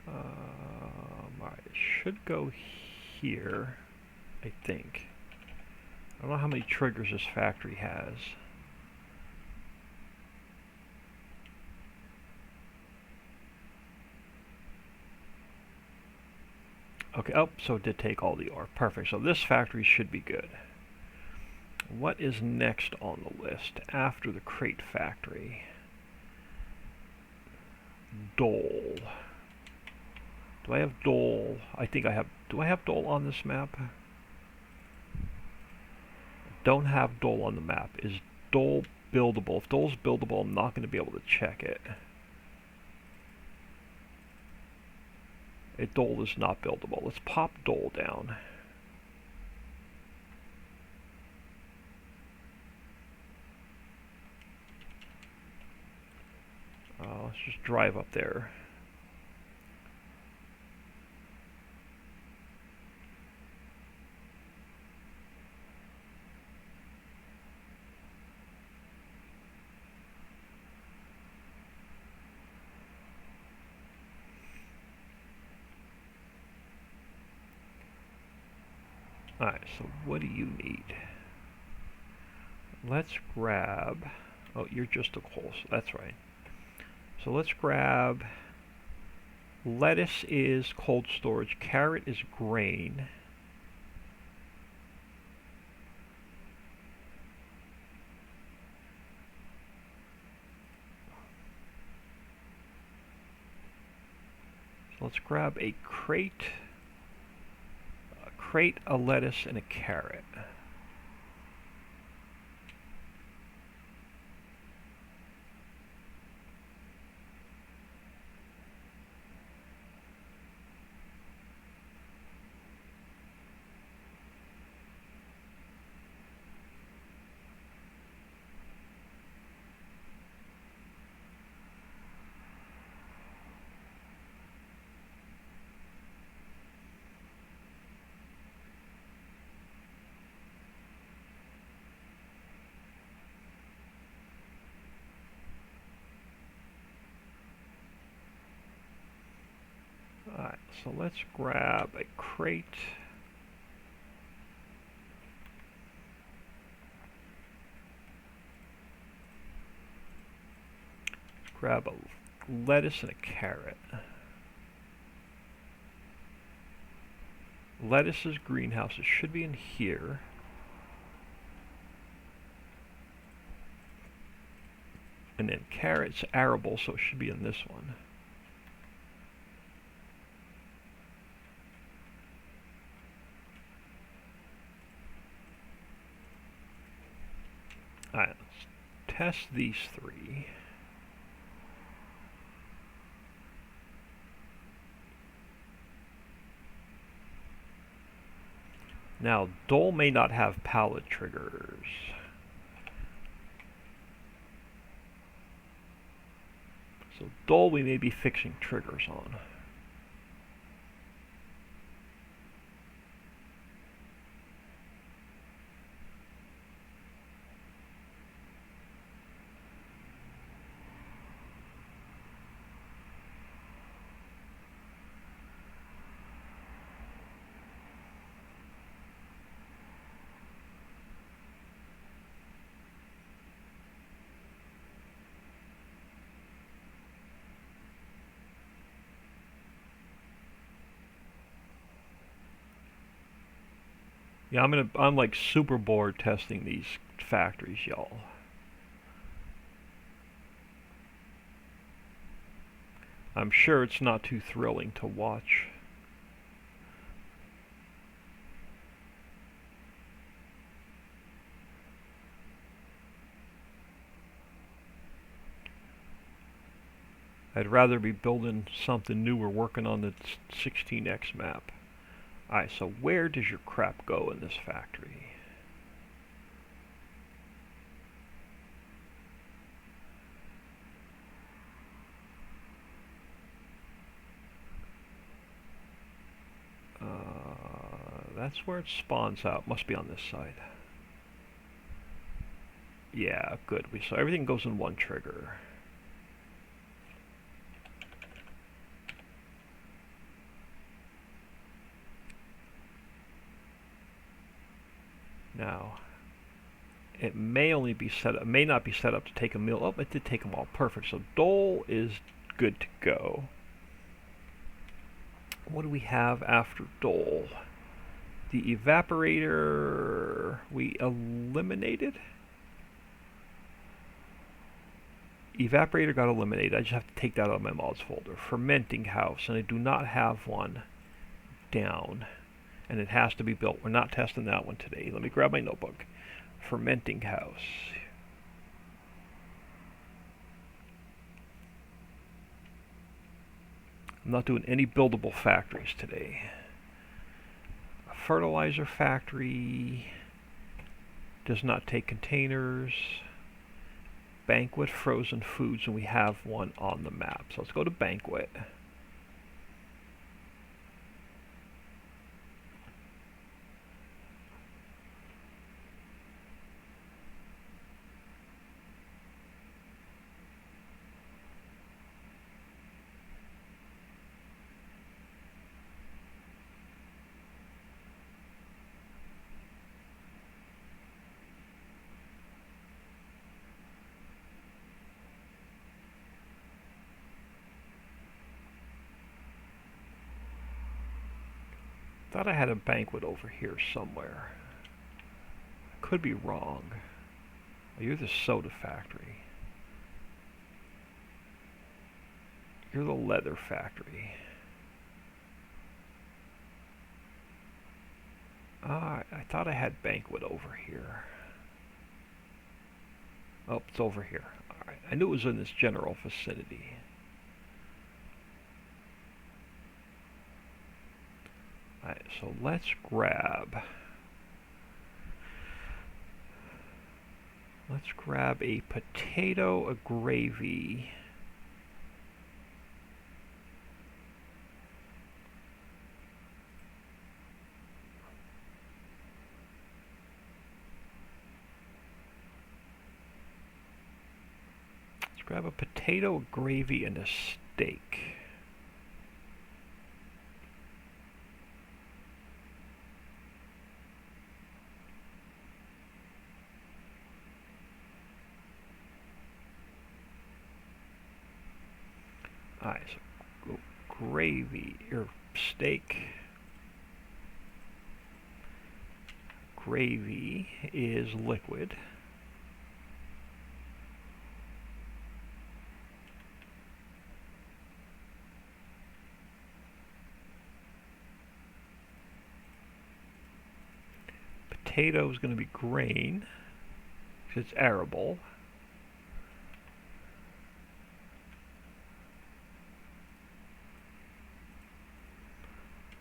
Alright, it should go here, I think. I don't know how many triggers this factory has. Okay, oh, so it did take all the ore. Perfect, so this factory should be good. What is next on the list after the crate factory? Dole. Do I have Dole? I think I have. Do I have Dole on this map? Don't have Dole on the map. Is Dole buildable? If Dole's buildable, I'm not going to be able to check it. Dole is not buildable. Let's pop Dole down. let's just drive up there. Alright, so what do you need? Let's grab... Oh, you're just a coal, so that's right. So let's grab... Lettuce is cold storage, carrot is grain. So let's grab a crate, a lettuce, and a carrot. Alright, so let's grab a crate. Grab a lettuce and a carrot. Lettuce's greenhouses should be in here. And then carrot's arable, so it should be in this one. Alright, let's test these three. Now, Dole may not have pallet triggers. So Dole we may be fixing triggers on. Yeah, I'm like super bored testing these factories, y'all. I'm sure it's not too thrilling to watch. I'd rather be building something new or working on the 16x map. Alright, so where does your crap go in this factory? That's where it spawns out. Must be on this side. Yeah, good. So everything goes in one trigger. Now, it may only be set up, may not be set up to take a meal. Oh, it did take them all. Perfect. So Dole is good to go. What do we have after Dole? The evaporator we eliminated? Evaporator got eliminated. I just have to take that out of my mods folder. Fermenting house, and I do not have one down. And it has to be built. We're not testing that one today. Let me grab my notebook. Fermenting house. I'm not doing any buildable factories today. A fertilizer factory does not take containers. banquet frozen foods, and we have one on the map. So let's go to banquet. Thought I had a banquet over here somewhere. Could be wrong. Oh, you're the soda factory. You're the leather factory. I thought I had banquet over here. Oh, it's over here. Alright, I knew it was in this general vicinity. Alright, so let's grab a potato, a gravy. Let's grab a potato, a gravy, and a steak. Alright, so gravy, or steak. Gravy is liquid. Potato is going to be grain, because it's arable.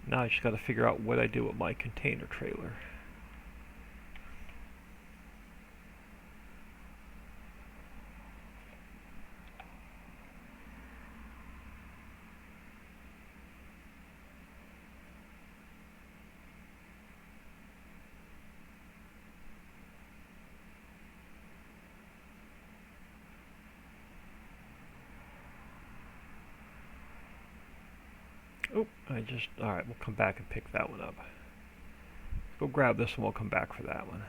Now I just got to figure out what I do with my container trailer. Oh, alright, we'll come back and pick that one up. Go grab this and we'll come back for that one.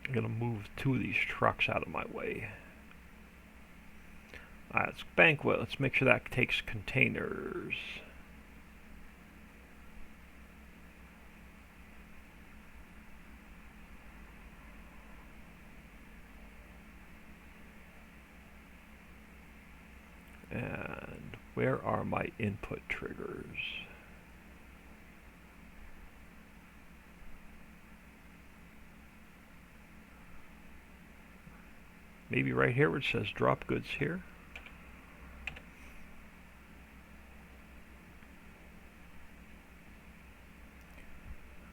I'm going to move two of these trucks out of my way. Alright, let's banquet. Let's make sure that takes containers. And where are my input triggers? Maybe right here where it says drop goods here.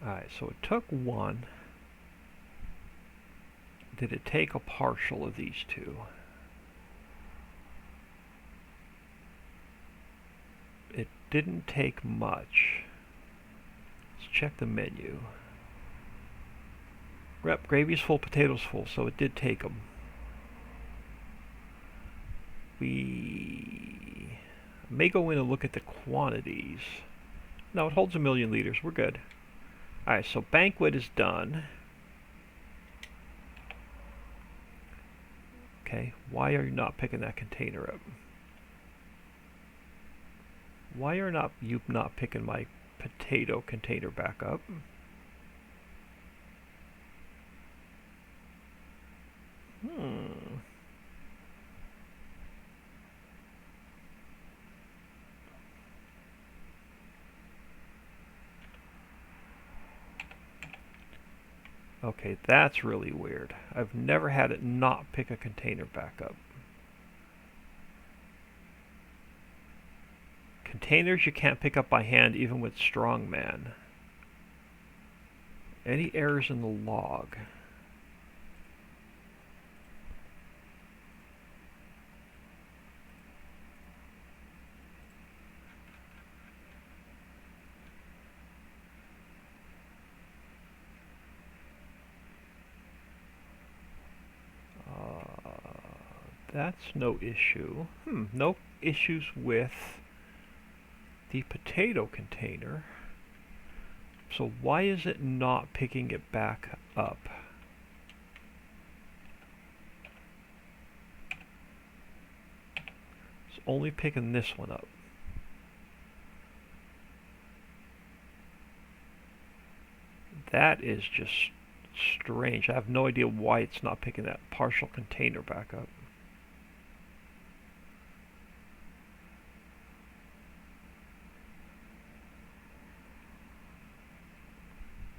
Alright, so it took one. Did it take a partial of these two? It didn't take much. Let's check the menu. Rep, gravy's full, potatoes full, so it did take them. We may go in and look at the quantities. No, it holds 1,000,000 liters. We're good. Alright, so banquet is done. Okay, why are you not picking that container up? Why are you not picking my potato container back up? Okay, that's really weird. I've never had it not pick a container back up. Containers you can't pick up by hand even with strongman. Any errors in the log? That's no issue. No issues with the potato container. So why is it not picking it back up? It's only picking this one up. That is just strange. I have no idea why it's not picking that partial container back up.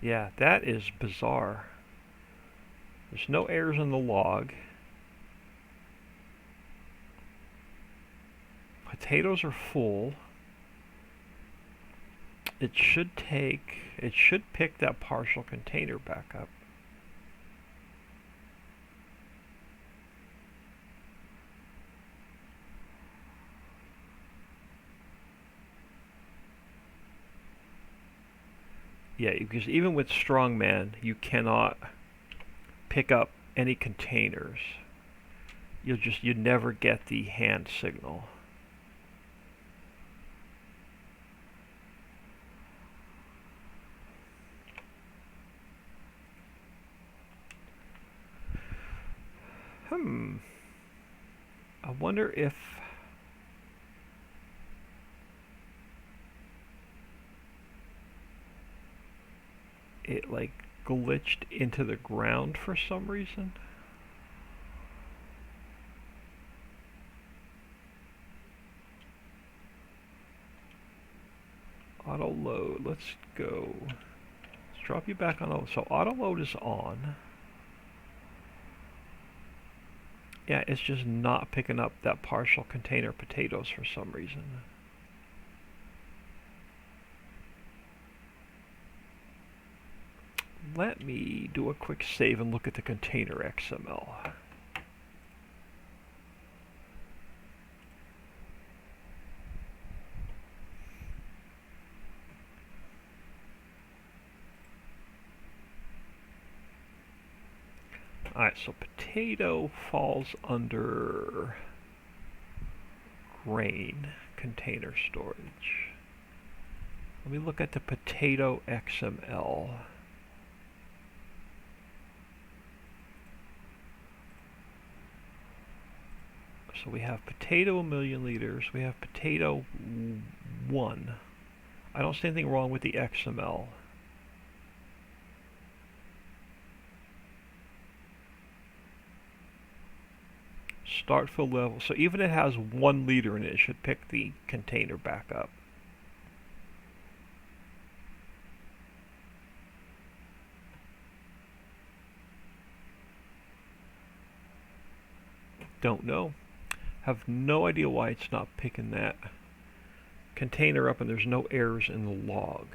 Yeah, that is bizarre. There's no errors in the log. Potatoes are full. It should pick that partial container back up. Yeah, because even with strongman, you cannot pick up any containers. You never get the hand signal. I wonder if it like glitched into the ground for some reason. Auto load, let's go. Let's drop you back on. So auto load is on. Yeah, it's just not picking up that partial container potatoes for some reason. Let me do a quick save and look at the container XML. Alright, so potato falls under grain container storage. Let me look at the potato XML. So we have potato 1,000,000 liters, we have potato 1. I don't see anything wrong with the XML. Start fill level. So even if it has 1 liter in it, it should pick the container back up. Don't know. Have no idea why it's not picking that container up, and there's no errors in the log.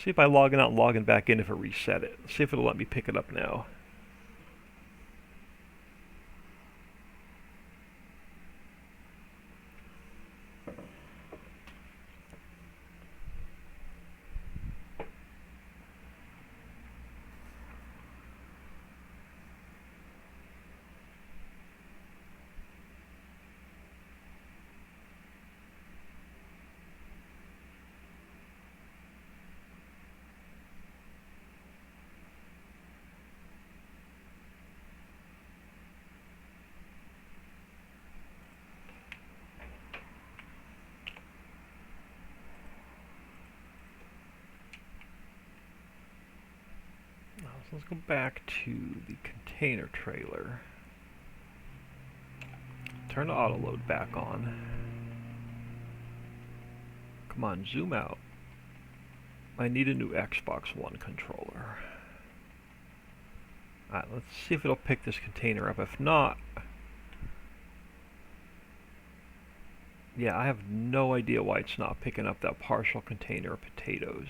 See if I logging out and logging back in if it reset it. See if it'll let me pick it up now. Let's go back to the container trailer. Turn the auto load back on. Come on, zoom out. I need a new Xbox One controller. Alright, let's see if it'll pick this container up. If not, yeah, I have no idea why it's not picking up that partial container of potatoes.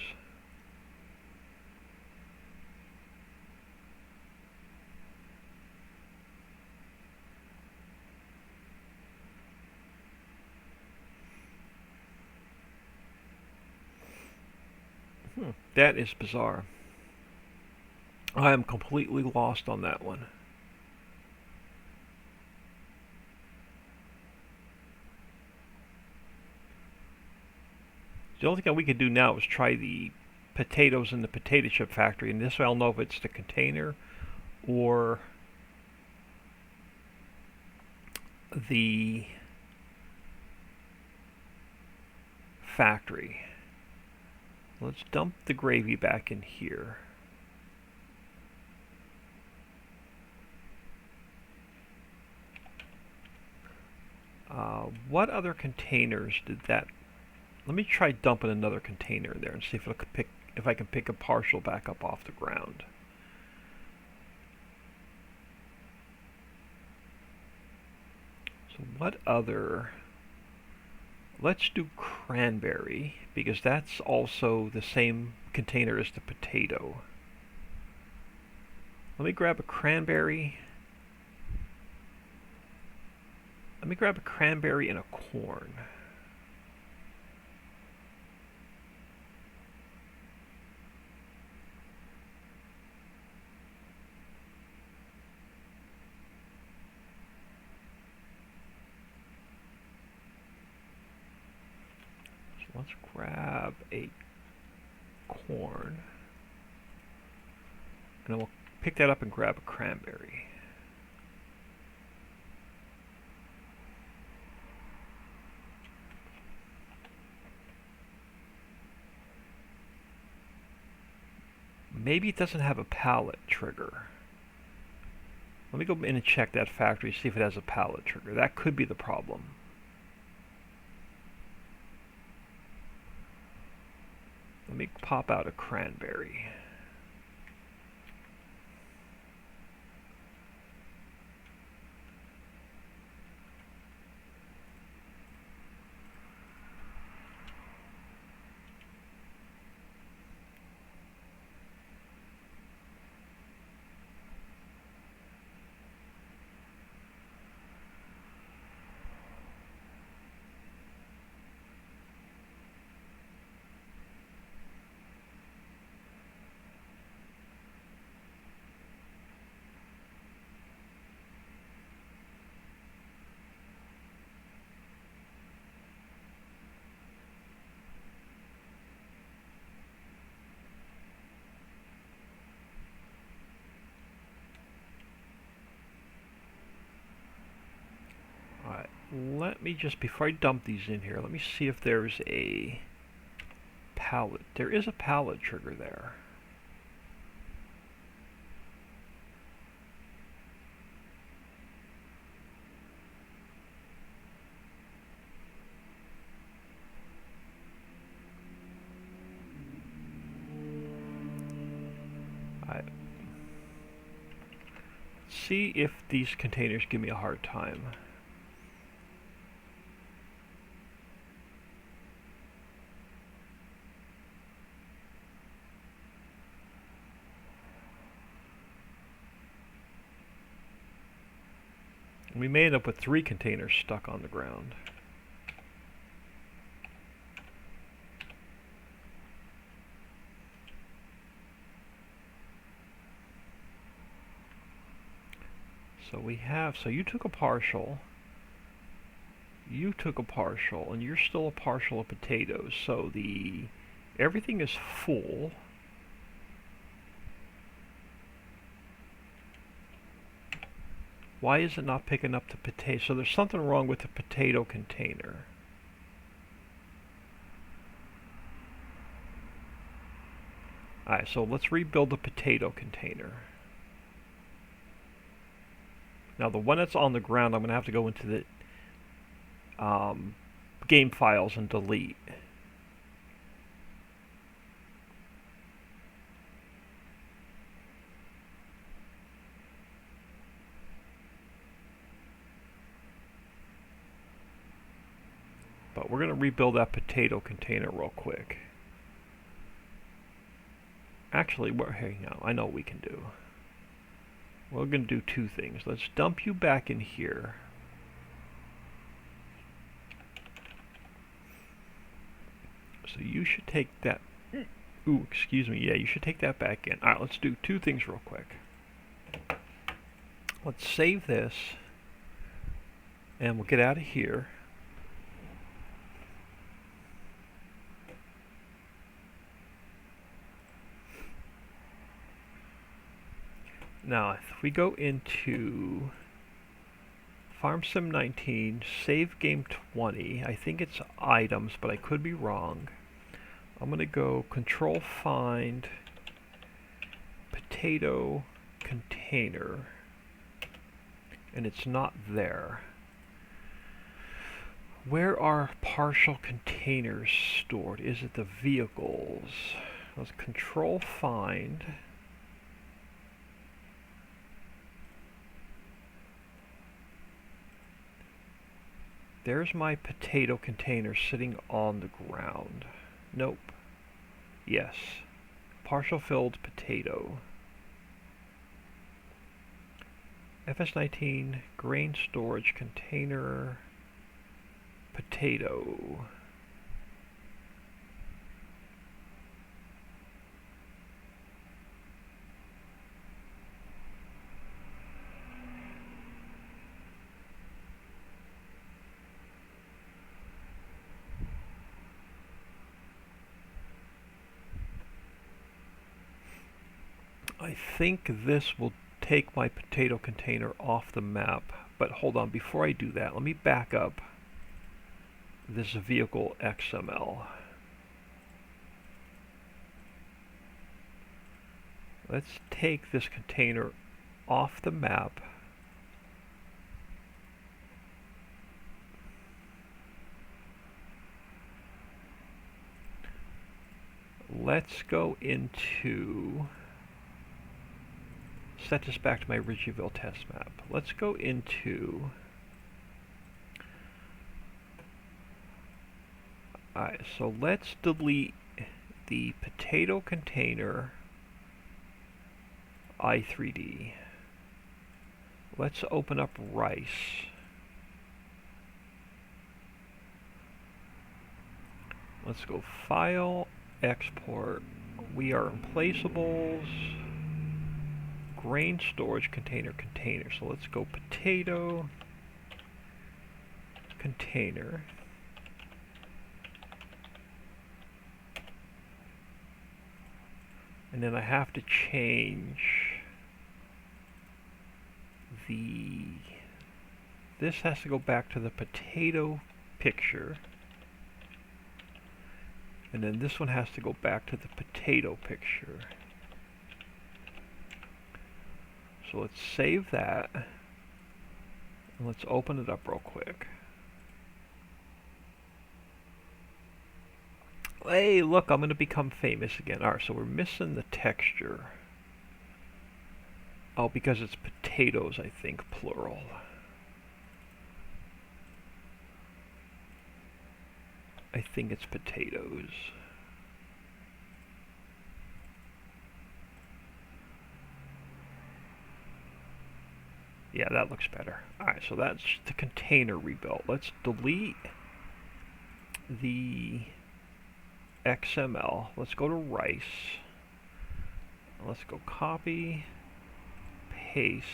That is bizarre. I am completely lost on that one. The only thing we could do now is try the potatoes in the potato chip factory, and this way I'll know if it's the container or the factory. Let's dump the gravy back in here. What other containers did that? Let me try dumping another container in there and see if I can pick a partial back up off the ground. So what other? Let's do cranberry, because that's also the same container as the potato. Let me grab a cranberry. Let me grab a cranberry and a corn. So let's grab a corn. And then we'll pick that up and grab a cranberry. Maybe it doesn't have a pallet trigger. Let me go in and check that factory, see if it has a pallet trigger. That could be the problem. Let me pop out a cranberry. Alright, let me just, before I dump these in here, let me see if there's a pallet. There is a pallet trigger there. Alright. See if these containers give me a hard time. We may end up with 3 containers stuck on the ground. So we have, so you took a partial, you took a partial, and you're still a partial of potatoes. So everything is full. Why is it not picking up the potato? So there's something wrong with the potato container. Alright, so let's rebuild the potato container. Now the one that's on the ground, I'm going to have to go into the game files and delete. But we're going to rebuild that potato container real quick. Actually, hey, now I know what we can do. We're going to do two things. Let's dump you back in here. So you should take that. Ooh, excuse me. Yeah, you should take that back in. Alright, let's do two things real quick. Let's save this. And we'll get out of here. Now, if we go into Farm Sim 19, save game 20, I think it's items, but I could be wrong. I'm going to go control find potato container, and it's not there. Where are partial containers stored? Is it the vehicles? Let's control find. There's my potato container sitting on the ground. Nope. Yes. Partial filled potato. FS19 grain storage container potato. I think this will take my potato container off the map, but hold on, before I do that, let me back up this vehicle XML. Let's take this container off the map. Let's go into, set this back to my Ridgeville test map. Let's go into, alright, so let's delete the potato container i3D. Let's open up rice. Let's go file, export. We are in placeables. Grain storage container. So let's go potato container. And then I have to change this has to go back to the potato picture. And then this one has to go back to the potato picture. So let's save that. And let's open it up real quick. Hey, look, I'm going to become famous again. Alright, so we're missing the texture. Oh, because it's potatoes, I think, plural. I think it's potatoes. Yeah, that looks better. Alright, so that's the container rebuilt. Let's delete the XML. Let's go to rice. Let's go copy, paste,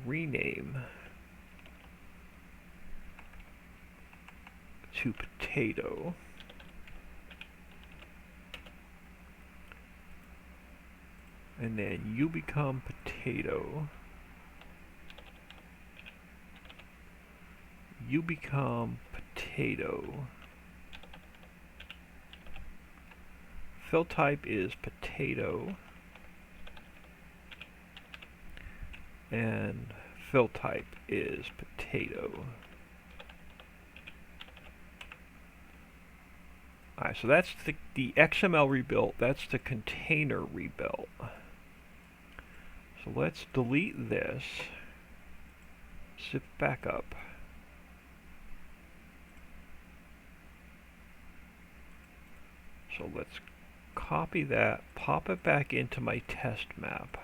rename to potato. And then you become potato. You become potato. Fill type is potato. And fill type is potato. Alright, so that's the XML rebuilt. That's the container rebuilt. So let's delete this. Zip back up. So let's copy that, pop it back into my test map.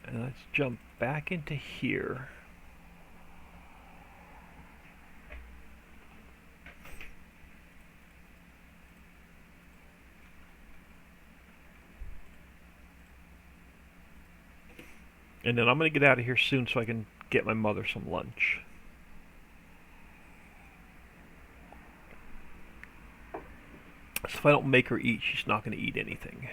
And let's jump back into here. And then I'm going to get out of here soon so I can get my mother some lunch. So if I don't make her eat, she's not going to eat anything.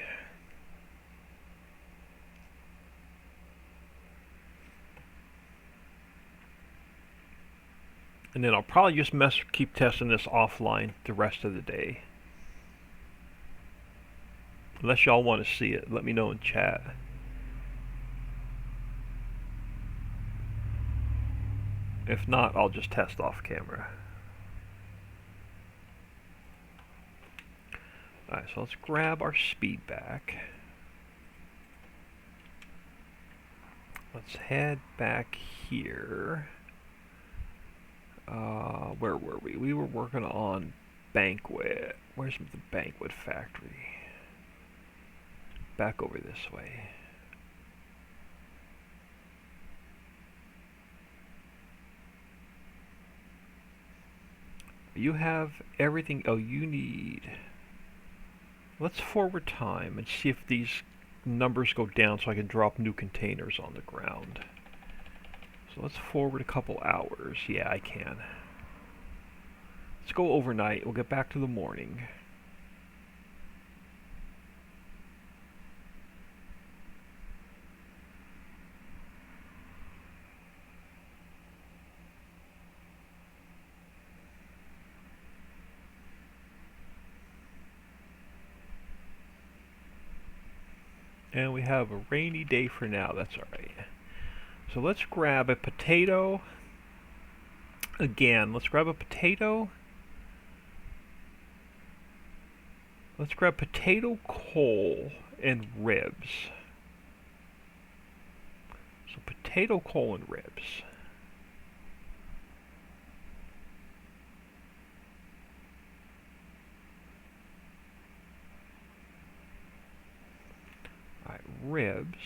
And then I'll probably just keep testing this offline the rest of the day. Unless y'all want to see it, let me know in chat. If not, I'll just test off camera. Alright, so let's grab our speed back. Let's head back here. Where were we? We were working on Banquet. Where's the Banquet factory? Back over this way. You have everything. Oh, you need... Let's forward time and see if these numbers go down so I can drop new containers on the ground. So let's forward a couple hours. Yeah, I can. Let's go overnight. We'll get back to the morning. And we have a rainy day for now. That's alright. So let's grab a potato. Again, let's grab a potato. Let's grab potato, coal, and ribs. So potato, coal, and ribs. Alright, ribs.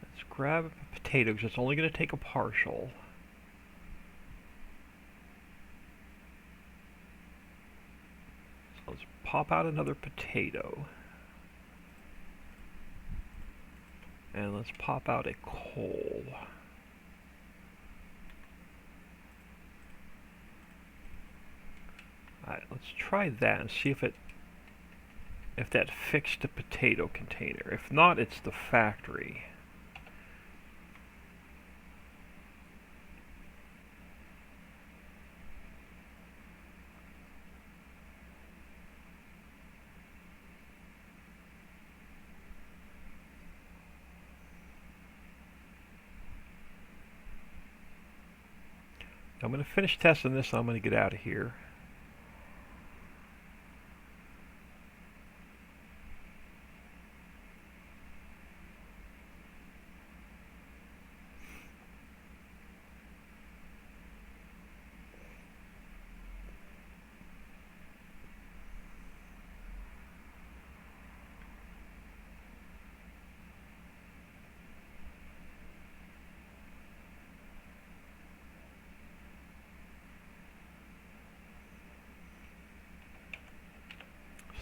Let's grab a potato because it's only going to take a partial. So let's pop out another potato. And let's pop out a coal. Alright, let's try that and see if that fixed the potato container. If not, it's the factory. I'm going to finish testing this and I'm going to get out of here.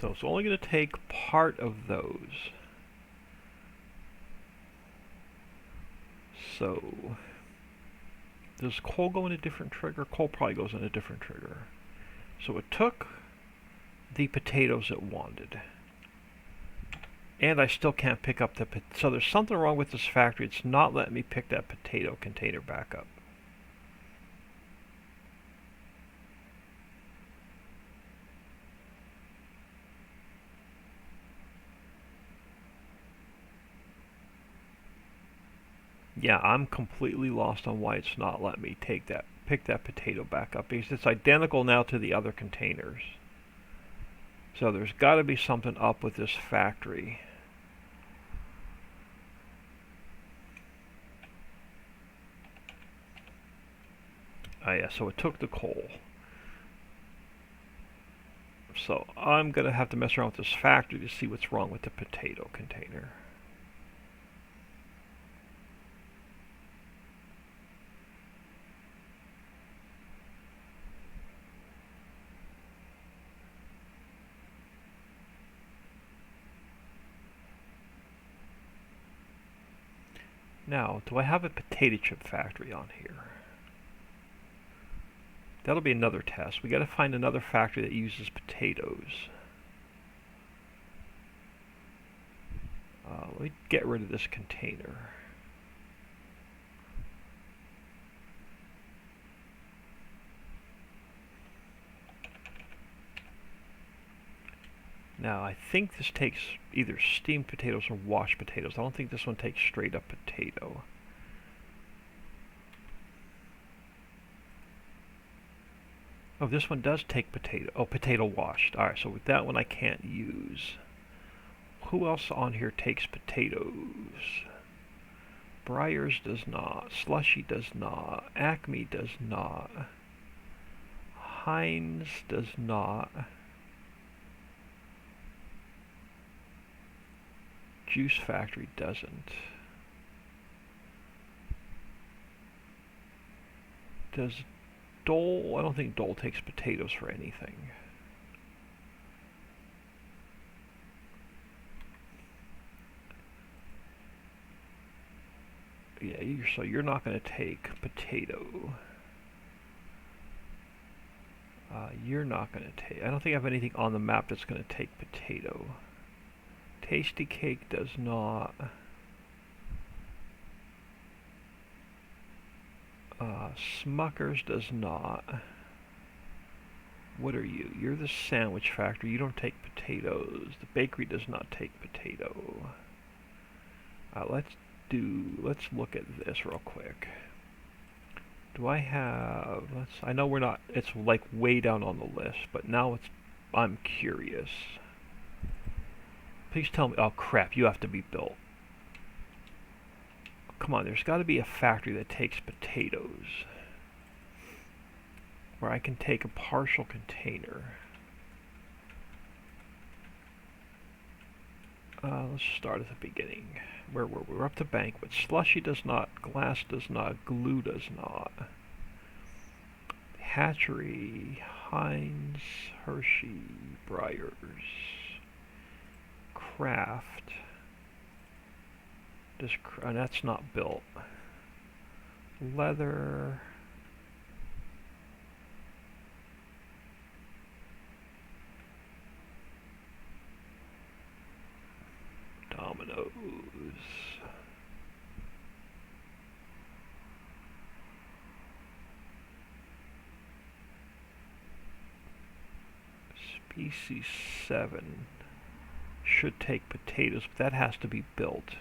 So it's only going to take part of those. So does coal go in a different trigger? Coal probably goes in a different trigger. So it took the potatoes it wanted. And I still can't pick up the so there's something wrong with this factory. It's not letting me pick that potato container back up. Yeah, I'm completely lost on why it's not letting me pick that potato back up, because it's identical now to the other containers. So there's got to be something up with this factory. Yeah, so it took the coal. So I'm going to have to mess around with this factory to see what's wrong with the potato container. Now, do I have a potato chip factory on here? That'll be another test. We got to find another factory that uses potatoes. Let me get rid of this container. Now, I think this takes either steamed potatoes or washed potatoes. I don't think this one takes straight up potato. Oh, this one does take potato. Oh, potato washed. Alright, so with that one I can't use. Who else on here takes potatoes? Breyers does not. Slushy does not. Acme does not. Heinz does not. Juice Factory doesn't. Does Dole? I don't think Dole takes potatoes for anything. Yeah, so you're not going to take potato. You're not going to take... I don't think I have anything on the map that's going to take potato. Tasty Cake does not. Smuckers does not. What are you? You're the sandwich factory. You don't take potatoes. The bakery does not take potato. Let's look at this real quick. Do I have... I know we're not... It's like way down on the list, but now I'm curious. Please tell me... Oh crap, you have to be built. Come on, there's got to be a factory that takes potatoes. Where I can take a partial container. Let's start at the beginning. Where were we? We're up to banquet. Slushy does not. Glass does not. Glue does not. Hatchery. Heinz. Hershey. Breyers. Kraft. That's not built. Leather. Dominoes. Species 7 should take potatoes, but that has to be built.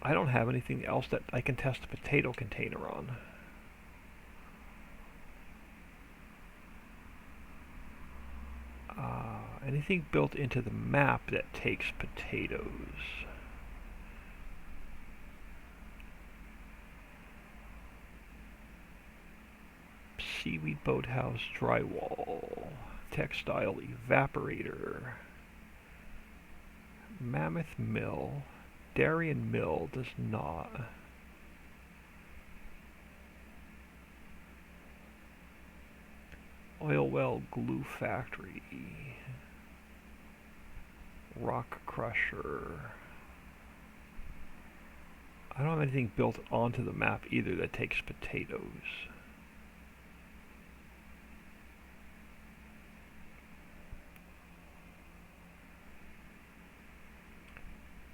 I don't have anything else that I can test a potato container on. Anything built into the map that takes potatoes. Seaweed boathouse, drywall, textile evaporator, mammoth mill, Darien mill does not. Oil well glue factory, rock crusher. I don't have anything built onto the map either that takes potatoes.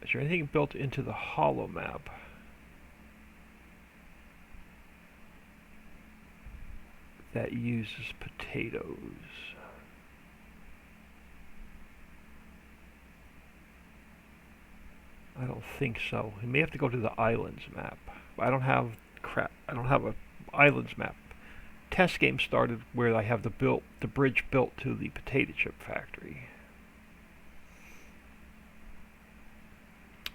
Is there anything built into the hollow map that uses potatoes? I don't think so. We may have to go to the islands map. I don't have a islands map. Test game started where I have the bridge built to the potato chip factory.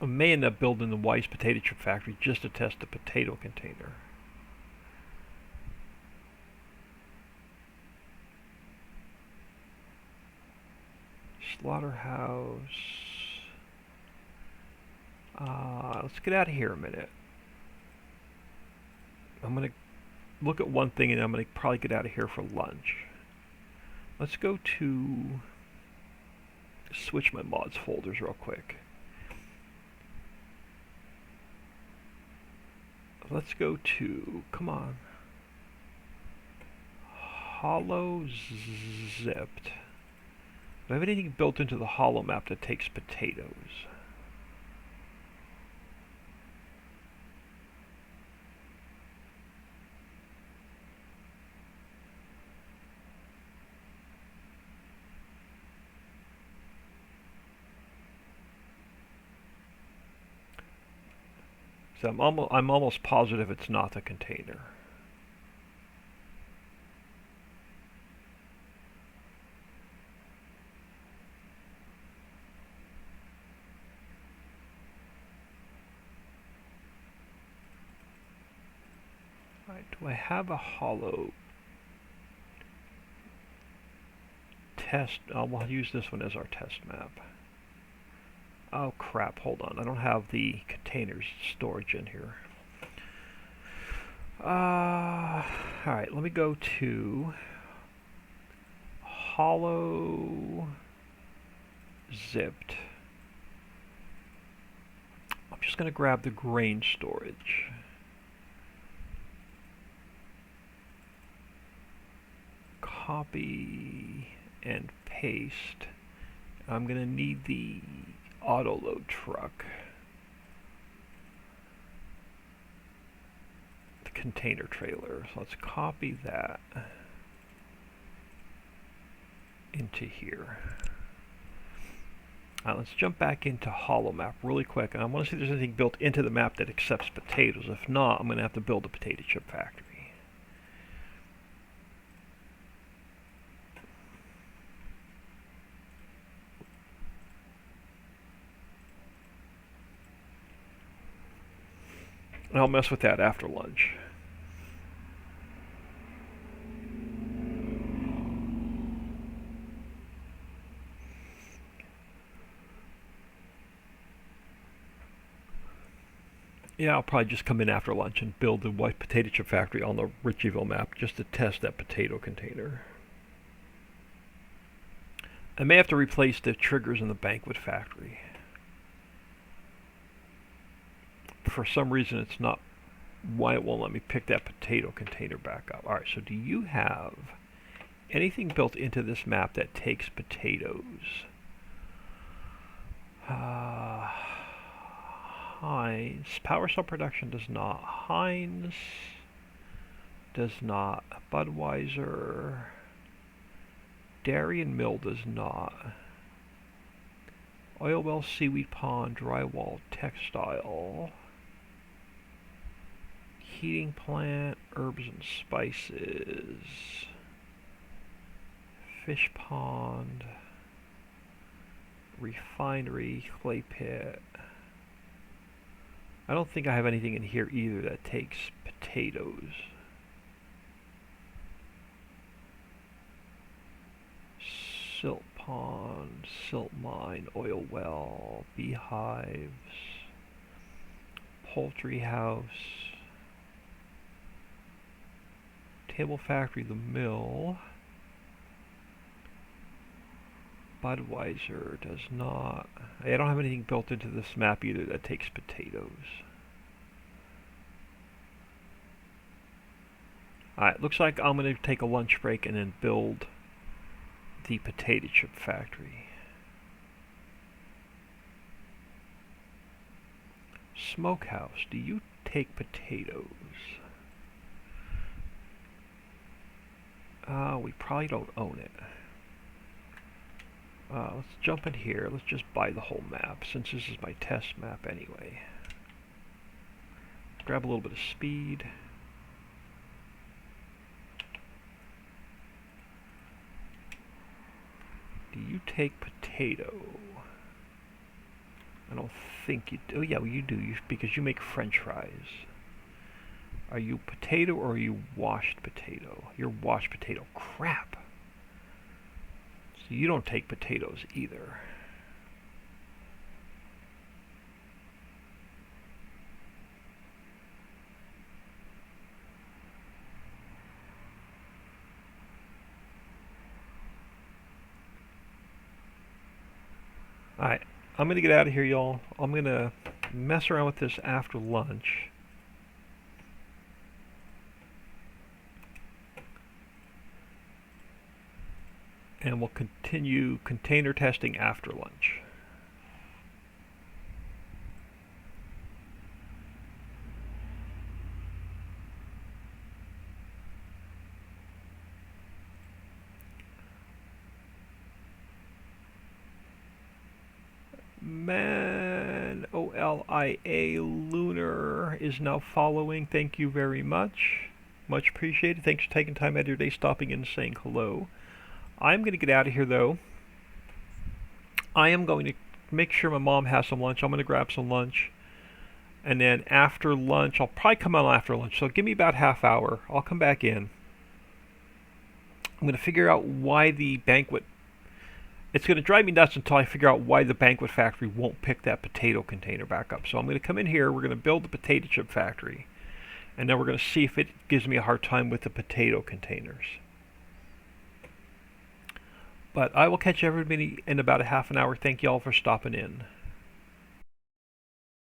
I may end up building the Weiss potato chip factory just to test the potato container. Slaughterhouse. Let's get out of here a minute. I'm going to look at one thing and I'm going to probably get out of here for lunch. Let's go to switch my mods folders real quick. Let's go to, come on, hollow zipped. Do I have anything built into the hollow map that takes potatoes? So I'm almost positive it's not the container. Alright, do I have a hollow test? We'll use this one as our test map. Oh crap, hold on. I don't have the containers storage in here. Alright, let me go to hollow zipped. I'm just going to grab the grain storage. Copy and paste. I'm going to need the auto load truck. The container trailer. So let's copy that into here. Let's jump back into hollow map really quick. And I want to see if there's anything built into the map that accepts potatoes. If not, I'm going to have to build a potato chip factory. And I'll mess with that after lunch. Yeah, I'll probably just come in after lunch and build the white potato chip factory on the Ritchieville map just to test that potato container. I may have to replace the triggers in the banquet factory. For some reason it's not, why it won't let me pick that potato container back up. Alright, so do you have anything built into this map that takes potatoes? Heinz. Power cell production does not. Heinz does not. Budweiser. Dairy and mill does not. Oil well, seaweed pond, drywall, textile. Heating plant, herbs and spices, fish pond, refinery, clay pit. I don't think I have anything in here either that takes potatoes. Silt pond, silt mine, oil well, beehives, poultry house, table factory, the mill. Budweiser does not. I don't have anything built into this map either that takes potatoes. Alright, looks like I'm going to take a lunch break and then build the potato chip factory. Smokehouse, do you take potatoes? We probably don't own it. Let's jump in here. Let's just buy the whole map, since this is my test map anyway. Grab a little bit of speed. Do you take potato? I don't think you do. Oh, yeah, well, you do, because you make French fries. Are you potato or are you washed potato? You're washed potato. Crap. So you don't take potatoes either. Alright, I'm going to get out of here, y'all. I'm going to mess around with this after lunch. And we'll continue container testing after lunch. Man, OLIA Lunar is now following. Thank you very much. Much appreciated. Thanks for taking time out of your day, stopping in and saying hello. I'm going to get out of here, though. I am going to make sure my mom has some lunch. I'm going to grab some lunch. And then after lunch, I'll probably come out after lunch. So give me about half hour. I'll come back in. I'm going to figure out why the banquet... It's going to drive me nuts until I figure out why the banquet factory won't pick that potato container back up. So I'm going to come in here. We're going to build the potato chip factory. And then we're going to see if it gives me a hard time with the potato containers. But I will catch everybody in about a half an hour. Thank you all for stopping in.